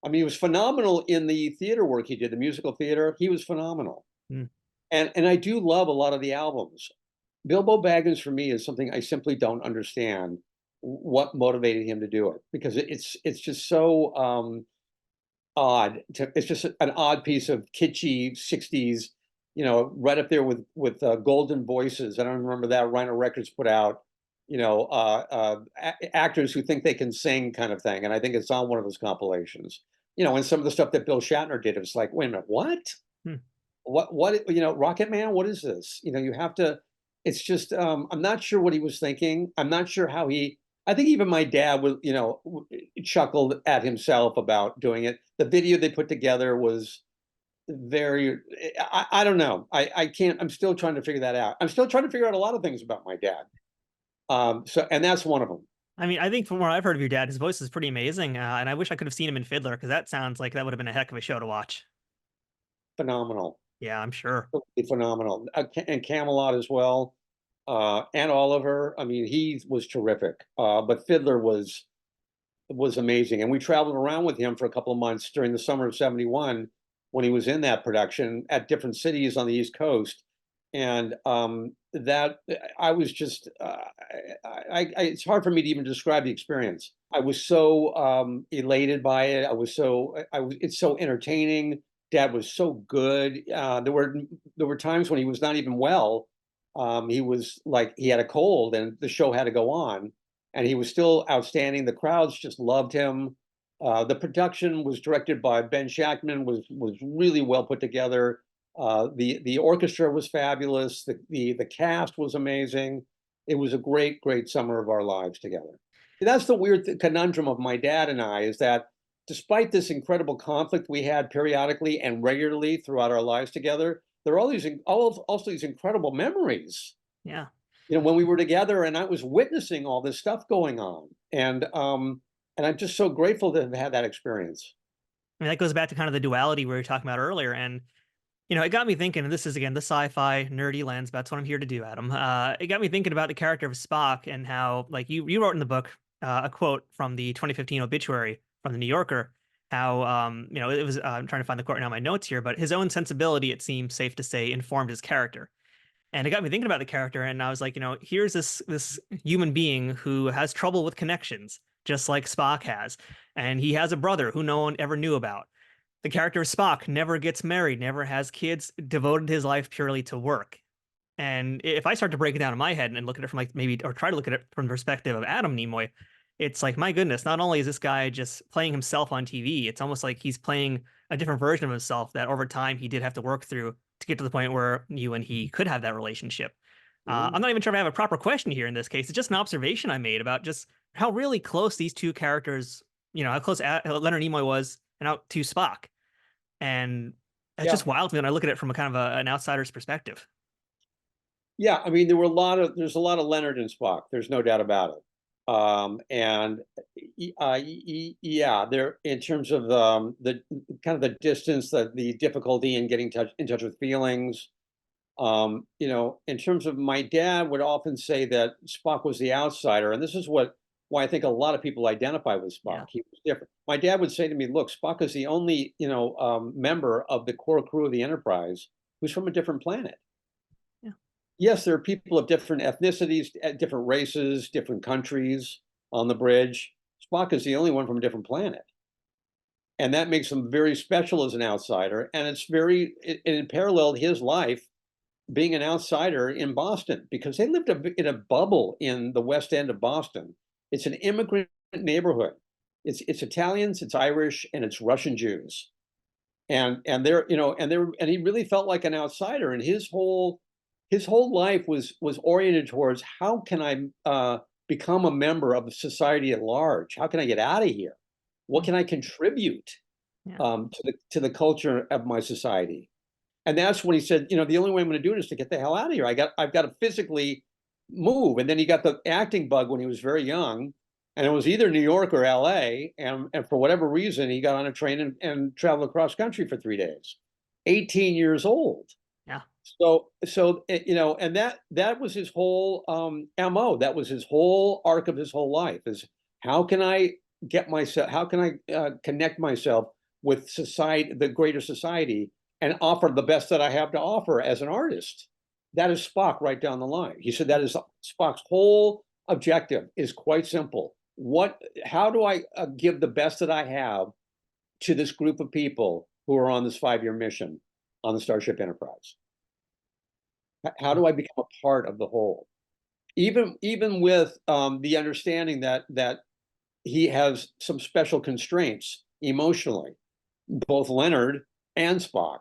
I mean, he was phenomenal in the theater work he did, the musical theater. He was phenomenal, Mm. and I do love a lot of the albums. Bilbo Baggins for me is something I simply don't understand what motivated him to do it, because it's just so odd. It's just an odd piece of kitschy '60s, right up there with Golden Voices. I don't remember that Rhino Records put out, actors who think they can sing kind of thing, and I think it's on one of those compilations. And some of the stuff that Bill Shatner did, it was like, wait a minute, what? Hmm. What, Rocket Man? What is this? You have to. It's just I'm not sure what he was thinking. I'm not sure how he. I think even my dad was, chuckled at himself about doing it. The video they put together was very. I don't know. I can't. I'm still trying to figure that out. I'm still trying to figure out a lot of things about my dad. And that's one of them. I mean, I think from what I've heard of your dad, his voice is pretty amazing, and I wish I could have seen him in Fiddler because that sounds like that would have been a heck of a show to watch. Phenomenal. Yeah, I'm sure. Absolutely phenomenal. And Camelot as well. And Oliver. I mean, he was terrific. But Fiddler was amazing. And we traveled around with him for a couple of months during the summer of '71 when he was in that production at different cities on the East Coast. And that I was just, it's hard for me to even describe the experience. I was so elated by it. I was so, it's so entertaining. Dad was so good. There were times when he was not even well. He was like he had a cold, and the show had to go on, and he was still outstanding. The crowds just loved him. The production was directed by Ben Shackman, was really well put together. The orchestra was fabulous. The cast was amazing. It was a great summer of our lives together. That's the weird conundrum of my dad and I, is that despite this incredible conflict we had periodically and regularly throughout our lives together, there are also these incredible memories. Yeah. When we were together and I was witnessing all this stuff going on, and I'm just so grateful to have had that experience. I mean, that goes back to kind of the duality we were talking about earlier, and it got me thinking. And this is again the sci-fi nerdy lens. That's what I'm here to do, Adam. It got me thinking about the character of Spock and how, like you wrote in the book, a quote from the 2015 obituary from the New Yorker. How it was. I'm trying to find the quote now in my notes here, but his own sensibility, it seems safe to say, informed his character. And it got me thinking about the character, and I was like, here's this human being who has trouble with connections, just like Spock has, and he has a brother who no one ever knew about. The character of Spock never gets married, never has kids, devoted his life purely to work. And if I start to break it down in my head and look at it from or try to look at it from the perspective of Adam Nimoy, it's like, my goodness, not only is this guy just playing himself on TV, it's almost like he's playing a different version of himself that over time he did have to work through to get to the point where you and he could have that relationship. I'm not even sure if I have a proper question here in this case. It's just an observation I made about just how really close these two characters, how close Leonard Nimoy was and out to Spock. And it's just wild to me when I look at it from a kind of an outsider's perspective. Yeah, I mean, there's a lot of Leonard and Spock. There's no doubt about it. And yeah, there in terms of the kind of the distance, the difficulty in getting in touch with feelings. In terms of, my dad would often say that Spock was the outsider, and this is why I think a lot of people identify with Spock. Yeah. He was different. My dad would say to me, "Look, Spock is the only member of the core crew of the Enterprise who's from a different planet." Yeah. Yes, there are people of different ethnicities, different races, different countries on the bridge. Spock is the only one from a different planet. And that makes him very special as an outsider. And it paralleled his life being an outsider in Boston, because they lived in a bubble in the West End of Boston. It's an immigrant neighborhood. It's Italians, it's Irish, and it's Russian Jews. And he really felt like an outsider, and his whole life was oriented towards, how can I become a member of society at large? How can I get out of here? What can I contribute to the culture of my society? And that's when he said, the only way I'm going to do it is to get the hell out of here. I've got to physically move. And then he got the acting bug when he was very young, and it was either New York or LA. And for whatever reason, he got on a train and traveled across country for 3 days, 18 years old. Yeah. And that was his whole MO. That was his whole arc of his whole life is how can I how can I connect myself with society, the greater society, and offer the best that I have to offer as an artist. That is Spock right down the line. He said that is Spock's whole objective is quite simple. How do I give the best that I have to this group of people who are on this 5-year mission on the Starship Enterprise? How do I become a part of the whole? Even with the understanding that he has some special constraints emotionally, both Leonard and Spock,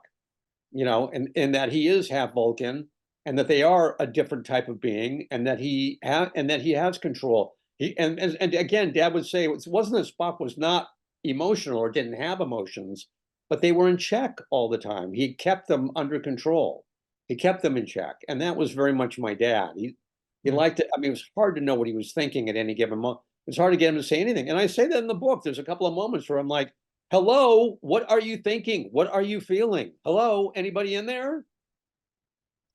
and that he is half Vulcan, and that they are a different type of being, and that he has control. And again, Dad would say it wasn't that Spock was not emotional or didn't have emotions, but they were in check all the time. He kept them under control. He kept them in check, and that was very much my dad. He liked it. I mean, it was hard to know what he was thinking at any given moment. It was hard to get him to say anything. And I say that in the book. There's a couple of moments where I'm like, hello, what are you thinking? What are you feeling? Hello, anybody in there?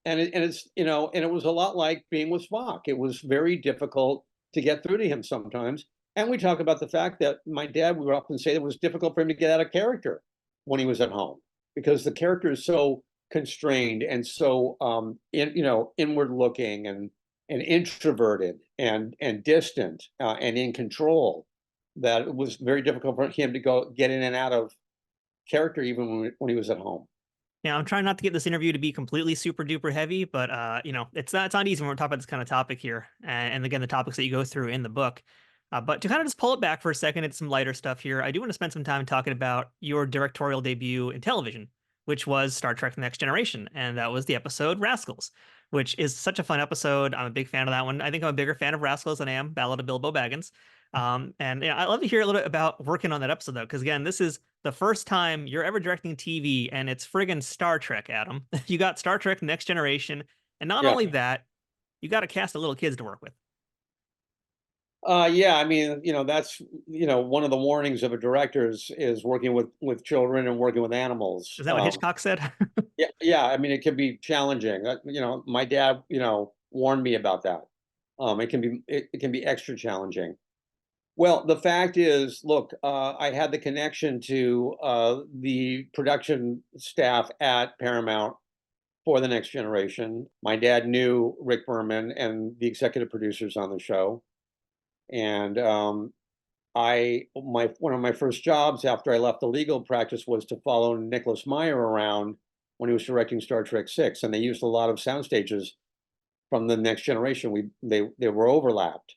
And it was a lot like being with Spock. It was very difficult to get through to him sometimes. And we talk about the fact that my dad would often say it was difficult for him to get out of character when he was at home because the character is so constrained and so inward looking and introverted and distant and in control that it was very difficult for him to get in and out of character even when he was at home. Yeah, I'm trying not to get this interview to be completely super duper heavy, but it's not easy when we're talking about this kind of topic here, and again, the topics that you go through in the book. But to kind of just pull it back for a second into some lighter stuff here, I do want to spend some time talking about your directorial debut in television, which was Star Trek: The Next Generation, and that was the episode Rascals, which is such a fun episode. I'm a big fan of that one. I think I'm a bigger fan of Rascals than I am Ballad of Bilbo Baggins. And I'd love to hear a little bit about working on that episode though, because again, this is the first time you're ever directing TV, and it's friggin' Star Trek, Adam. You got Star Trek Next Generation, and not Yeah. only that, you got a cast of little kids to work with. Yeah, I mean, that's one of the warnings of a director is working with children and working with animals. Is that what Hitchcock said? Yeah. I mean, it can be challenging. My dad, warned me about that. It can be extra challenging. Well, the fact is, look, I had the connection to the production staff at Paramount for The Next Generation. My dad knew Rick Berman and the executive producers on the show. And one of my first jobs after I left the legal practice was to follow Nicholas Meyer around when he was directing Star Trek VI, and they used a lot of sound stages from The Next Generation. They were overlapped.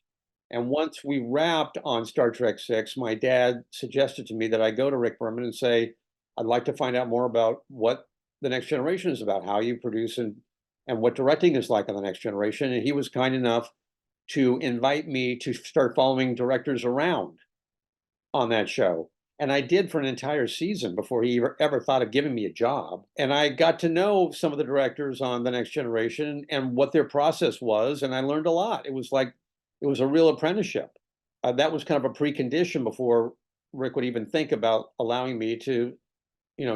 And once we wrapped on Star Trek VI, my dad suggested to me that I go to Rick Berman and say, I'd like to find out more about what The Next Generation is about, how you produce and what directing is like on The Next Generation. And he was kind enough to invite me to start following directors around on that show. And I did for an entire season before he ever thought of giving me a job. And I got to know some of the directors on The Next Generation and what their process was. And I learned a lot. It was a real apprenticeship. That was kind of a precondition before Rick would even think about allowing me to,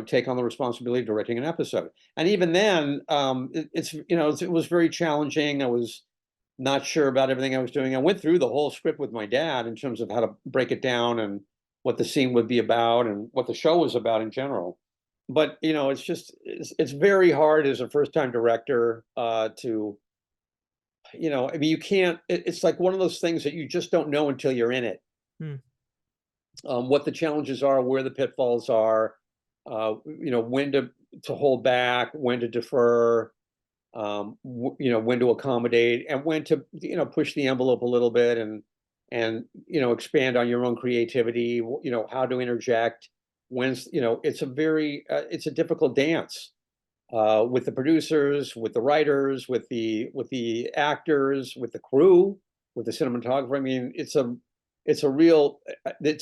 take on the responsibility of directing an episode. And even then, it was very challenging. I was not sure about everything I was doing. I went through the whole script with my dad in terms of how to break it down and what the scene would be about and what the show was about in general. But it's very hard as a first-time director to, I mean, you can't. It's like one of those things that you just don't know until you're in it. Hmm. What the challenges are, where the pitfalls are, when to hold back, when to defer, when to accommodate, and when to push the envelope a little bit and expand on your own creativity. How to interject. It's a difficult dance with the producers, with the writers, with the actors, with the crew, with the cinematographer. I mean, it's a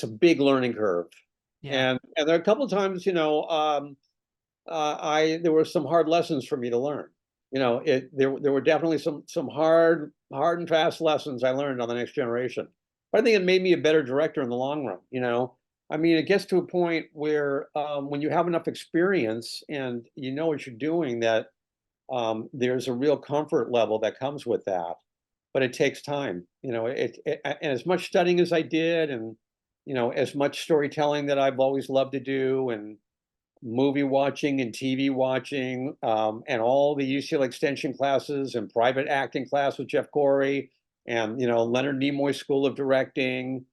big learning curve. Yeah. And there are a couple of times, there were some hard lessons for me to learn. There were definitely some hard and fast lessons I learned on The Next Generation. But I think it made me a better director in the long run. I mean, it gets to a point where when you have enough experience and you know what you're doing, that there's a real comfort level that comes with that, but it takes time. And as much studying as I did, and as much storytelling that I've always loved to do, and movie watching and TV watching, and all the UCLA extension classes and private acting class with Jeff Corey, and Leonard Nimoy School of Directing,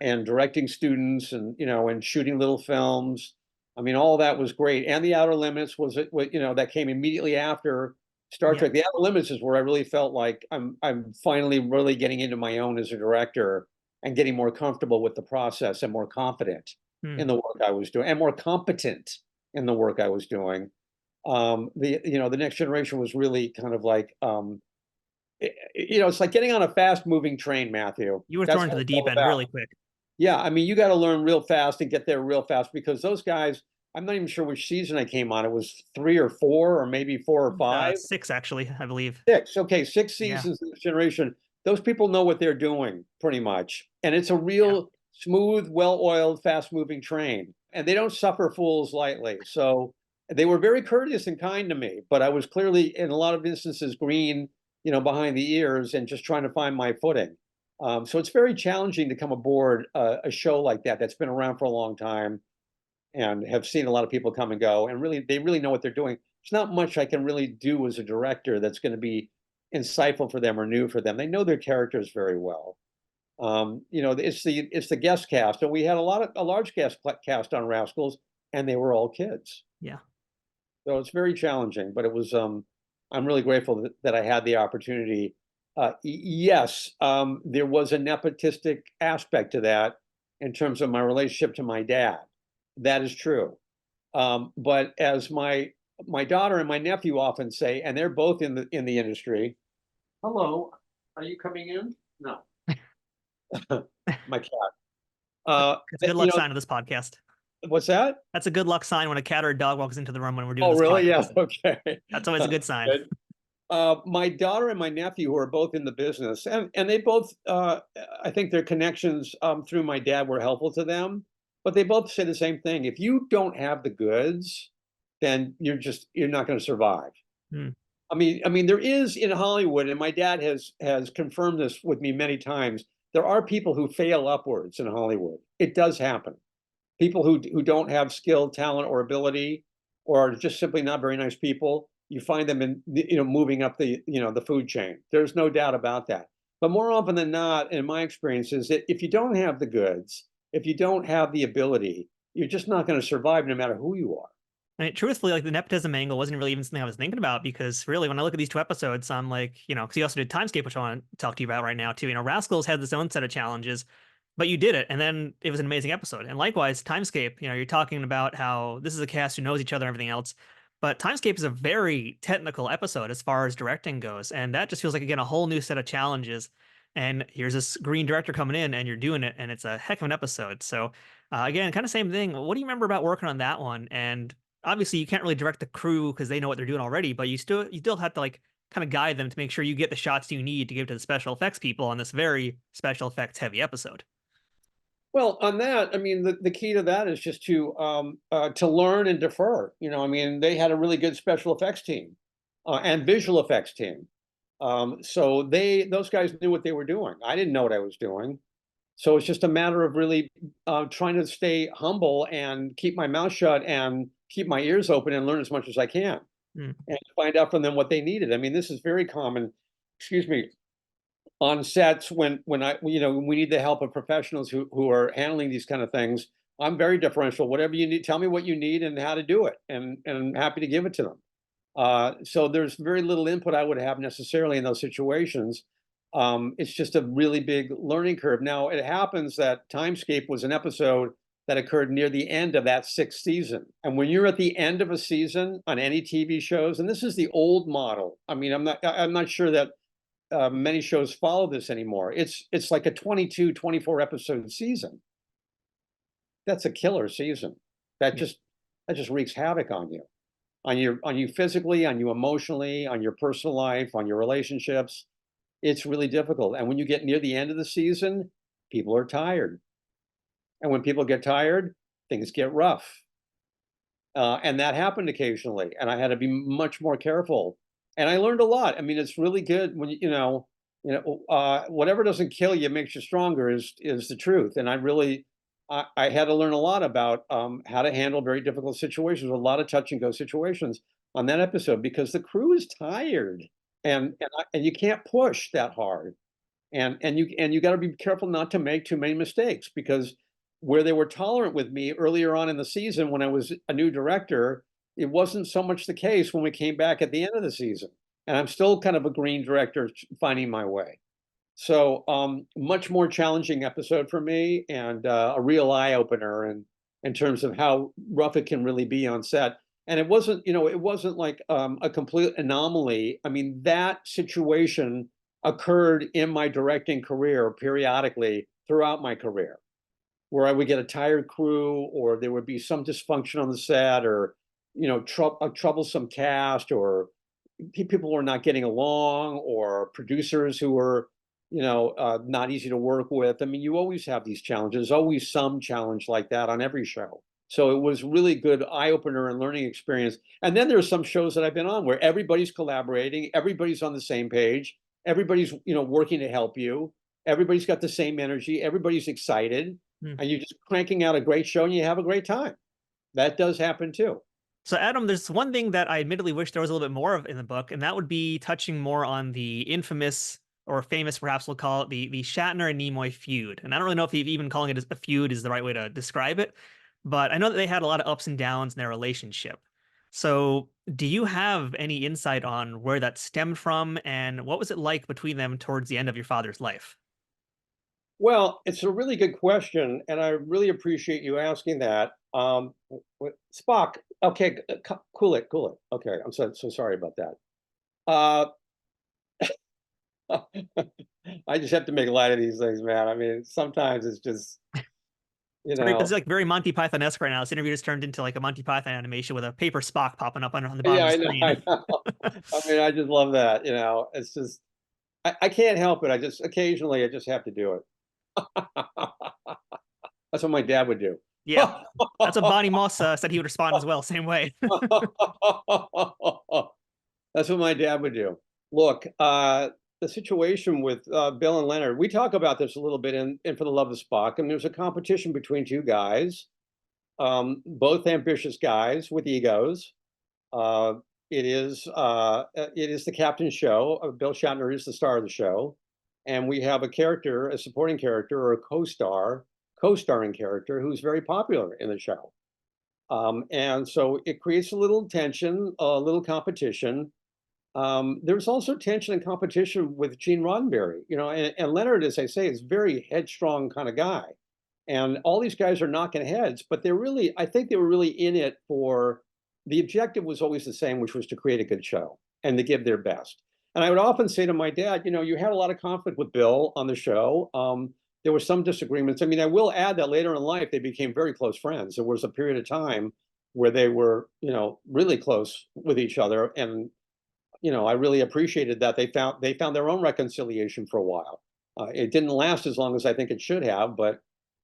and directing students, and shooting little films. I mean, all that was great. And The Outer Limits that came immediately after Star Yeah. Trek. The Outer Limits is where I really felt like I'm finally really getting into my own as a director and getting more comfortable with the process and more confident Hmm. in the work I was doing and more competent in the work I was doing. The Next Generation was really kind of like, it's like getting on a fast moving train, Matthew. You were That's thrown into what the it's deep all end about. really quick. Yeah, I mean, you got to learn real fast and get there real fast, because those guys, I'm not even sure which season I came on. It was 3 or 4, or maybe 4 or 5. 6, actually, I believe. 6. Okay, 6 Yeah. seasons of Next Generation. Those people know what they're doing pretty much. And it's a Yeah. real smooth, well-oiled, fast-moving train. And they don't suffer fools lightly. So they were very courteous and kind to me, but I was clearly, in a lot of instances, green, behind the ears and just trying to find my footing. So it's very challenging to come aboard a show like that that's been around for a long time and have seen a lot of people come and go, and they really know what they're doing. There's not much I can really do as a director that's going to be insightful for them or new for them. They know their characters very well. It's the guest cast, and we had a large cast on Rascals, and they were all kids. Yeah. So it's very challenging, but it was. I'm really grateful that I had the opportunity. Yes, there was a nepotistic aspect to that in terms of my relationship to my dad. That is true. But as my daughter and my nephew often say, and they're both in the industry. Hello, are you coming in? No, my cat. It's a good luck sign of this podcast. What's that? That's a good luck sign when a cat or a dog walks into the room when we're doing Oh, this really? Yeah. podcast. Okay. That's always a good sign. Good. My daughter and my nephew, who are both in the business, and they both, I think their connections through my dad were helpful to them, but they both say the same thing. If you don't have the goods, then you're not going to survive. Hmm. I mean, there is in Hollywood, and my dad has confirmed this with me many times. There are people who fail upwards in Hollywood. It does happen. People who don't have skill, talent, or ability, or are just simply not very nice people, you find them in moving up the food chain. There's no doubt about that. But more often than not, in my experience, is that if you don't have the goods, if you don't have the ability, you're just not going to survive no matter who you are. I mean, truthfully, like the nepotism angle wasn't really even something I was thinking about, because really, when I look at these 2 episodes, I'm like, because you also did Timescape, which I want to talk to you about right now too. Rascals had its own set of challenges, but you did it, and then it was an amazing episode. And likewise, Timescape, you're talking about how this is a cast who knows each other and everything else, but Timescape is a very technical episode as far as directing goes, and that just feels like, again, a whole new set of challenges. And here's this green director coming in, and you're doing it, and it's a heck of an episode. So, again, kind of same thing. What do you remember about working on that one? And obviously, you can't really direct the crew because they know what they're doing already, but you still have to like kind of guide them to make sure you get the shots you need to give to the special effects people on this very special effects heavy episode. Well, on that, I mean, the key to that is just to learn and defer. I mean, they had a really good special effects team and visual effects team. So those guys knew what they were doing. I didn't know what I was doing. So it's just a matter of really trying to stay humble and keep my mouth shut and keep my ears open and learn as much as I can Hmm. and find out from them what they needed. I mean, this is very common. Excuse me, on sets when we need the help of professionals who are handling these kind of things. I'm very differential. Whatever you need, tell me what you need and how to do it, and I'm happy to give it to them. So there's very little input I would have necessarily in those situations. It's just a really big learning curve. Now it happens that Timescape was an episode that occurred near the end of that 6th season, and when you're at the end of a season on any TV shows, and this is the old model. I mean, I'm not sure that many shows follow this anymore. It's like a 22, 24 episode season. That's a killer season. That Yeah. just wreaks havoc on you, on you physically, on you emotionally, on your personal life, on your relationships. It's really difficult. And when you get near the end of the season, people are tired. And when people get tired, things get rough. And that happened occasionally, and I had to be much more careful. And I learned a lot. I mean, it's really good when whatever doesn't kill you makes you stronger is the truth. And I had to learn a lot about how to handle very difficult situations, a lot of touch and go situations on that episode because the crew is tired, and you can't push that hard, and you got to be careful not to make too many mistakes because where they were tolerant with me earlier on in the season when I was a new director, it wasn't so much the case when we came back at the end of the season. And I'm still kind of a green director finding my way. So much more challenging episode for me and a real eye opener in terms of how rough it can really be on set. And it wasn't like a complete anomaly. I mean, that situation occurred in my directing career periodically throughout my career where I would get a tired crew, or there would be some dysfunction on the set, or a troublesome cast, or people were not getting along, or producers who were not easy to work with. I mean, you always have these challenges. There's always some challenge like that on every show. So it was really good eye opener and learning experience. And then there's some shows that I've been on where everybody's collaborating, everybody's on the same page, everybody's working to help you, everybody's got the same energy, everybody's excited, Hmm. and you're just cranking out a great show and you have a great time. That does happen too. So, Adam, there's one thing that I admittedly wish there was a little bit more of in the book, and that would be touching more on the infamous or famous, perhaps we'll call it the Shatner and Nimoy feud. And I don't really know if even calling it a feud is the right way to describe it, but I know that they had a lot of ups and downs in their relationship. So, do you have any insight on where that stemmed from, and what was it like between them towards the end of your father's life? Well, it's a really good question, and I really appreciate you asking that. Spock, okay, cool it, cool it. Okay, I'm so sorry about that. Uh, I just have to make light of these things, man. I mean, sometimes it's just, you It's know, like very Monty Python-esque right now. This interview just turned into like a Monty Python animation with a paper Spock popping up on the bottom yeah, of the I know, screen. I know. I mean, I just love that. It's just, I can't help it. I just occasionally I just have to do it. That's what my dad would do. Yeah, that's what Bonnie Moss said he would respond as well, same way. That's what my dad would do. Look, the situation with Bill and Leonard, we talk about this a little bit in For the Love of Spock, and there's a competition between two guys, both ambitious guys with egos. Uh, it is the captain's show. Bill Shatner is the star of the show, and we have a character, a supporting character, or a co-starring character who's very popular in the show. And so it creates a little tension, a little competition. There's also tension and competition with Gene Roddenberry, and Leonard, as I say, is a very headstrong kind of guy. And all these guys are knocking heads, but I think they were really in it for the objective was always the same, which was to create a good show and to give their best. And I would often say to my dad, you had a lot of conflict with Bill on the show. There were some disagreements. I mean, I will add that later in life, they became very close friends. There was a period of time where they were, really close with each other. And I really appreciated that they found their own reconciliation for a while. It didn't last as long as I think it should have, but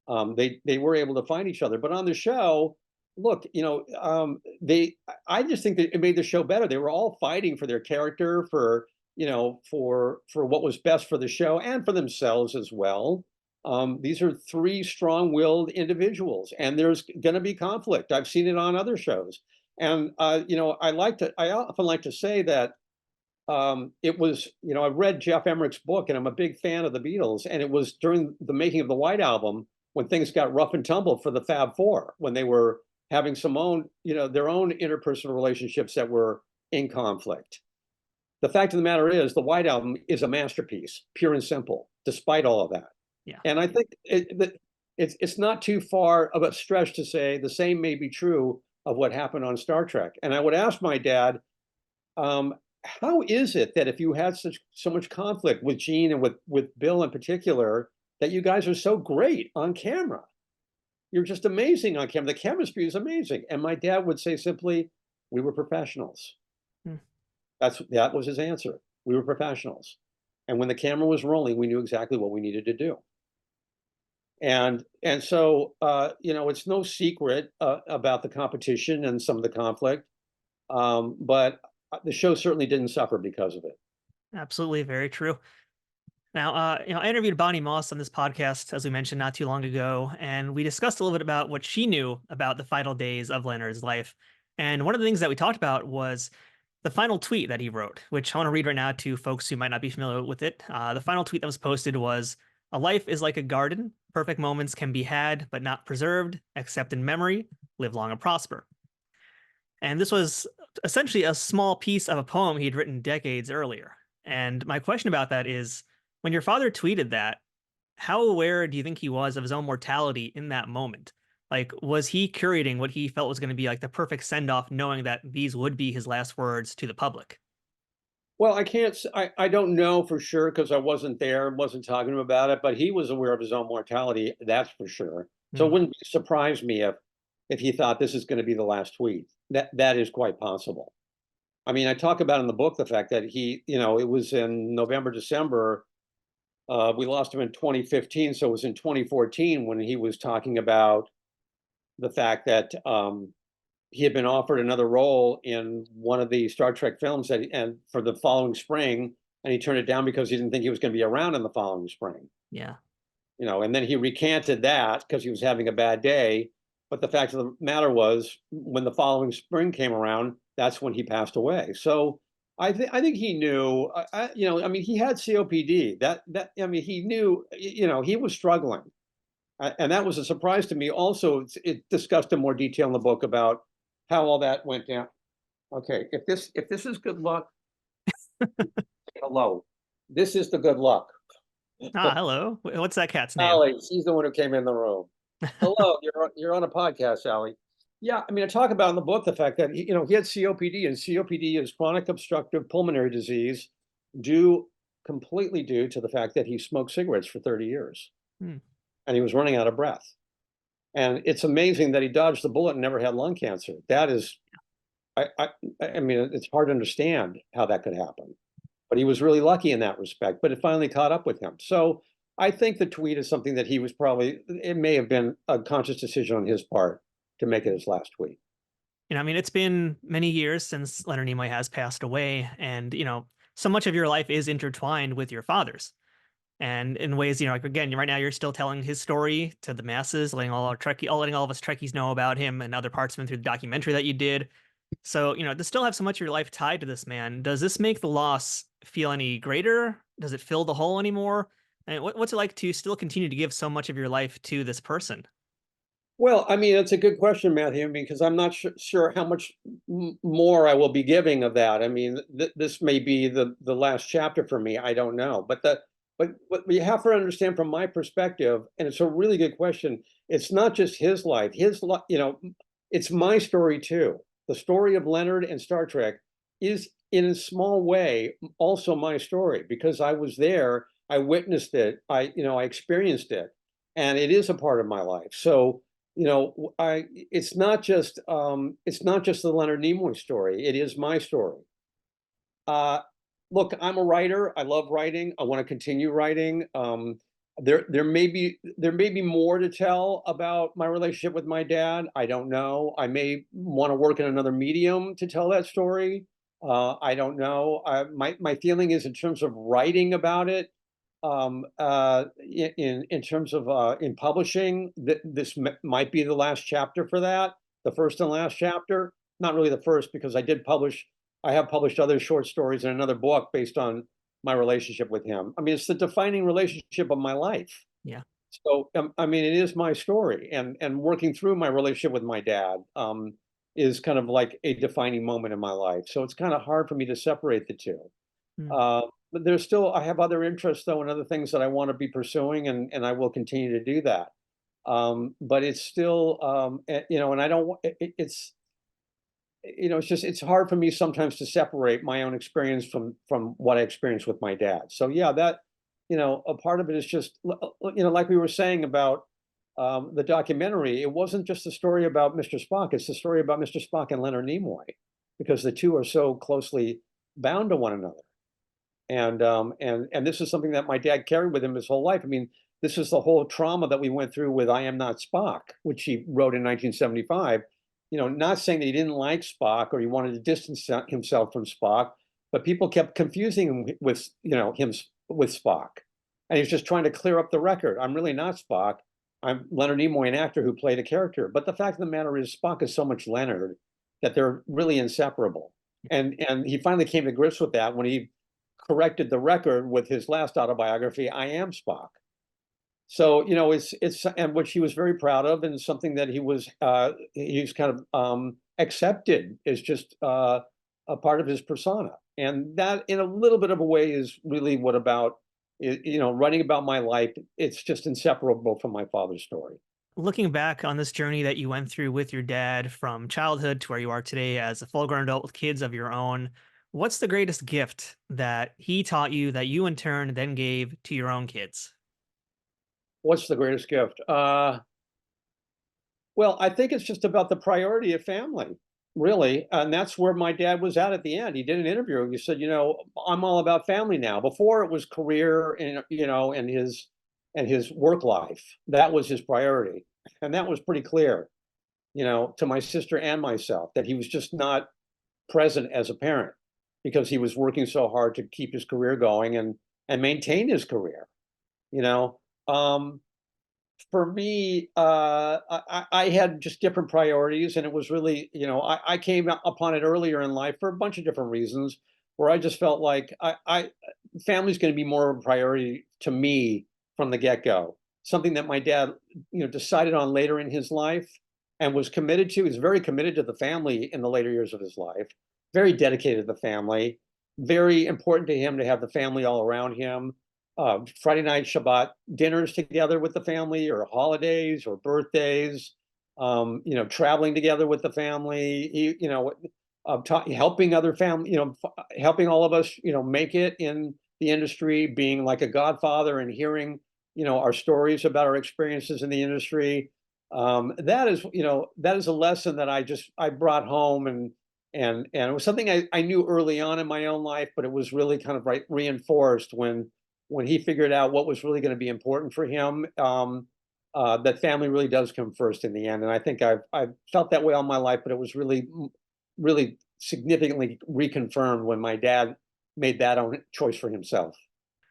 they were able to find each other. But on the show, look, I just think that it made the show better. They were all fighting for their character, for what was best for the show and for themselves as well. These are three strong-willed individuals, and there's going to be conflict. I've seen it on other shows, and I often like to say that it was, I've read Jeff Emmerich's book and I'm a big fan of the Beatles. And it was during the making of the White Album when things got rough and tumble for the Fab Four, when they were having their own interpersonal relationships that were in conflict. The fact of the matter is, the White Album is a masterpiece, pure and simple, despite all of that. Yeah. And I think it's not too far of a stretch to say the same may be true of what happened on Star Trek. And I would ask my dad, um, how is it that if you had so much conflict with Gene and with Bill in particular, that you guys are so great on camera? You're just amazing on camera. The chemistry is amazing. And my dad would say simply, "We were professionals." Hmm. That was his answer. We were professionals. And when the camera was rolling, we knew exactly what we needed to do. And so it's no secret about the competition and some of the conflict, but the show certainly didn't suffer because of it. Absolutely, very true. Now, I interviewed Bonnie Moss on this podcast, as we mentioned not too long ago, and we discussed a little bit about what she knew about the final days of Leonard's life. And one of the things that we talked about was the final tweet that he wrote, which I want to read right now to folks who might not be familiar with it. The final tweet that was posted was, "A life is like a garden. Perfect moments can be had, but not preserved, except in memory. Live long and prosper." And this was essentially a small piece of a poem he'd written decades earlier. And my question about that is, when your father tweeted that, how aware do you think he was of his own mortality in that moment? Like, was he curating what he felt was going to be like the perfect send off, knowing that these would be his last words to the public? Well, I can't. I don't know for sure because I wasn't there, wasn't talking to him about it. But he was aware of his own mortality, that's for sure. So it Hmm. wouldn't surprise me if he thought this is going to be the last tweet. That is quite possible. I mean, I talk about in the book the fact that it was in November, December. We lost him in 2015, so it was in 2014 when he was talking about the fact that he had been offered another role in one of the Star Trek films and for the following spring, and he turned it down because he didn't think he was going to be around in the following spring. Yeah. And then he recanted that because he was having a bad day. But the fact of the matter was, when the following spring came around, that's when he passed away. So I think he knew. I mean, he had COPD. I mean, he knew. He was struggling, and that was a surprise to me. Also, it discussed in more detail in the book about how all that went down. Okay, if this is good luck, hello, this is the good luck. Ah, hello. What's that cat's name? Sally, she's the one who came in the room. Hello, you're on a podcast, Sally. Yeah, I mean, I talk about in the book the fact that he had COPD, and COPD is chronic obstructive pulmonary disease, due completely due to the fact that he smoked cigarettes for 30 years, Hmm. and he was running out of breath. And it's amazing that he dodged the bullet and never had lung cancer. That is, I, I, I mean, it's hard to understand how that could happen. But he was really lucky in that respect. But it finally caught up with him. So I think the tweet is something that he was probably. It may have been a conscious decision on his part to make it his last tweet. I mean, it's been many years since Leonard Nimoy has passed away, and so much of your life is intertwined with your father's. And in ways, like again, right now you're still telling his story to the masses, letting all of us Trekkies know about him and other parts of him through the documentary that you did. So, to still have so much of your life tied to this man, does this make the loss feel any greater? Does it fill the hole anymore? And what's it like to still continue to give so much of your life to this person? Well, I mean, it's a good question, Matthew, because I'm not sure how much more I will be giving of that. I mean, this may be the last chapter for me. I don't know, but you have to understand from my perspective, and it's a really good question. It's not just his life. It's my story too. The story of Leonard and Star Trek is, in a small way, also my story because I was there. I witnessed it. I experienced it, and it is a part of my life. So I it's not just the Leonard Nimoy story. It is my story. Uh, Look, I'm a writer. I love writing. I want to continue writing. There may be more to tell about my relationship with my dad. I don't know. I may want to work in another medium to tell that story. I don't know. My feeling is in terms of writing about it, in terms of in publishing, this might be the last chapter for that, the first and last chapter. Not really the first because I have published other short stories in another book based on my relationship with him. I mean, it's the defining relationship of my life. Yeah. So I mean, it is my story, and working through my relationship with my dad is kind of like a defining moment in my life. So it's kind of hard for me to separate the two. Hmm. Uh, but I have other interests though and other things that I want to be pursuing, and I will continue to do that. But it's still, and I don't, it's hard for me sometimes to separate my own experience from what I experienced with my dad. So yeah, that, a part of it is just, like we were saying about the documentary, it wasn't just a story about Mr. Spock, it's the story about Mr. Spock and Leonard Nimoy, because the two are so closely bound to one another. And this is something that my dad carried with him his whole life. I mean, this is the whole trauma that we went through with I Am Not Spock, which he wrote in 1975. Not saying that he didn't like Spock or he wanted to distance himself from Spock, but people kept confusing him with, him with Spock. And he was just trying to clear up the record. I'm really not Spock. I'm Leonard Nimoy, an actor who played a character. But the fact of the matter is, Spock is so much Leonard that they're really inseparable. And he finally came to grips with that when he corrected the record with his last autobiography, I Am Spock. So, it's and which he was very proud of, and something that he's kind of accepted as just a part of his persona. And that, in a little bit of a way, is really what about, writing about my life. It's just inseparable from my father's story. Looking back on this journey that you went through with your dad from childhood to where you are today as a full-grown adult with kids of your own, what's the greatest gift that he taught you that you in turn then gave to your own kids? What's the greatest gift? Well, I think it's just about the priority of family, really. And that's where my dad was at the end. He did an interview. He said, I'm all about family now. Before it was career and, and his work life. That was his priority. And that was pretty clear, to my sister and myself, that he was just not present as a parent because he was working so hard to keep his career going and maintain his career, you know. For me, I had just different priorities, and it was really, I came upon it earlier in life for a bunch of different reasons, where I just felt like family's going to be more of a priority to me from the get-go. Something that my dad, decided on later in his life and was committed to. He's very committed to the family in the later years of his life. Very dedicated to the family. Very important to him to have the family all around him. Friday night Shabbat dinners together with the family, or holidays or birthdays, traveling together with the family, helping other family, helping all of us, make it in the industry, being like a godfather and hearing, our stories about our experiences in the industry. That is a lesson that I brought home, and it was something I knew early on in my own life, but it was really kind of reinforced when he figured out what was really going to be important for him, that family really does come first in the end. And I think I've felt that way all my life, but it was really, really significantly reconfirmed when my dad made that own choice for himself.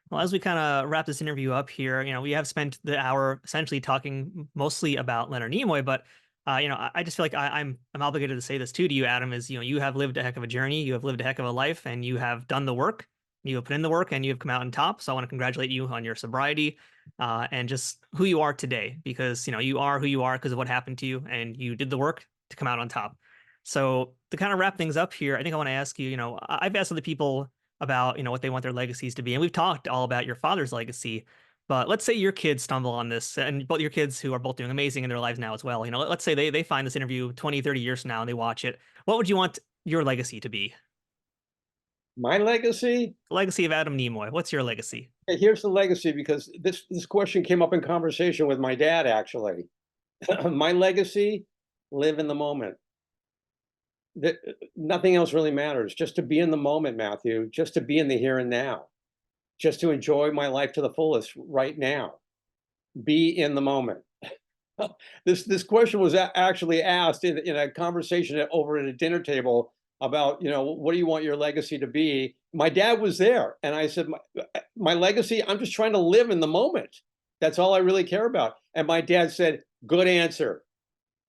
Well, as we kind of wrap this interview up here, we have spent the hour essentially talking mostly about Leonard Nimoy, but I just feel like I'm obligated to say this too to you, Adam, is, you have lived a heck of a journey, you have lived a heck of a life, and you have done the work. You have put in the work and you have come out on top. So I want to congratulate you on your sobriety and just who you are today, because, you are who you are because of what happened to you, and you did the work to come out on top. So to kind of wrap things up here, I think I want to ask you, I've asked other people about, what they want their legacies to be. And we've talked all about your father's legacy, but let's say your kids stumble on this, and both your kids, who are both doing amazing in their lives now as well. Let's say they find this interview 20, 30 years from now and they watch it. What would you want your legacy to be? My legacy? Legacy of Adam Nimoy. What's your legacy? Here's the legacy, because this question came up in conversation with my dad, actually. My legacy: live in the moment. Nothing else really matters. Just to be in the moment, Matthew. Just to be in the here and now. Just to enjoy my life to the fullest right now. Be in the moment. This question was actually asked in a conversation over at a dinner table about, what do you want your legacy to be? My dad was there, and I said, my legacy, I'm just trying to live in the moment. That's all I really care about. And my dad said, good answer.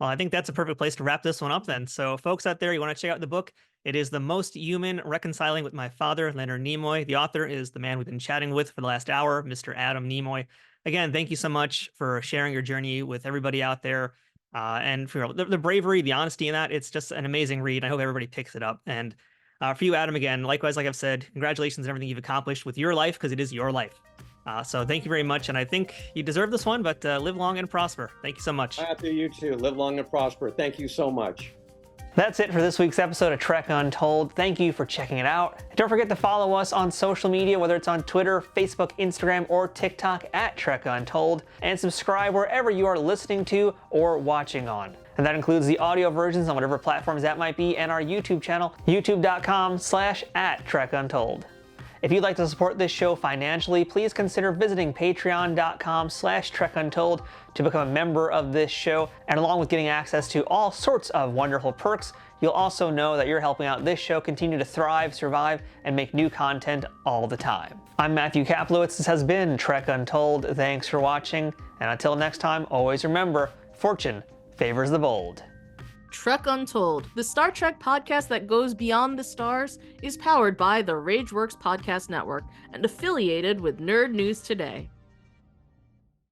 Well, I think that's a perfect place to wrap this one up then. So folks out there, you want to check out the book. It is The Most Human: Reconciling with My Father, Leonard Nimoy. The author is the man we've been chatting with for the last hour, Mr. Adam Nimoy. Again, thank you so much for sharing your journey with everybody out there. And for the bravery, the honesty in that. It's just an amazing read. I hope everybody picks it up. And for you, Adam, again, likewise, like I've said, congratulations on everything you've accomplished with your life, because it is your life. So thank you very much. And I think you deserve this one, but live long and prosper. Thank you so much. Matthew, you too. Live long and prosper. Thank you so much. That's it for this week's episode of Trek Untold. Thank you for checking it out. Don't forget to follow us on social media, whether it's on Twitter, Facebook, Instagram, or TikTok at Trek Untold, and subscribe wherever you are listening to or watching on. And that includes the audio versions on whatever platforms that might be, and our YouTube channel, youtube.com/@TrekUntold. If you'd like to support this show financially, please consider visiting patreon.com/trekuntold to become a member of this show. And along with getting access to all sorts of wonderful perks, you'll also know that you're helping out this show continue to thrive, survive, and make new content all the time. I'm Matthew Kaplowitz. This has been Trek Untold. Thanks for watching. And until next time, always remember, fortune favors the bold. Trek Untold, the Star Trek podcast that goes beyond the stars, is powered by the Rageworks Podcast Network and affiliated with Nerd News Today.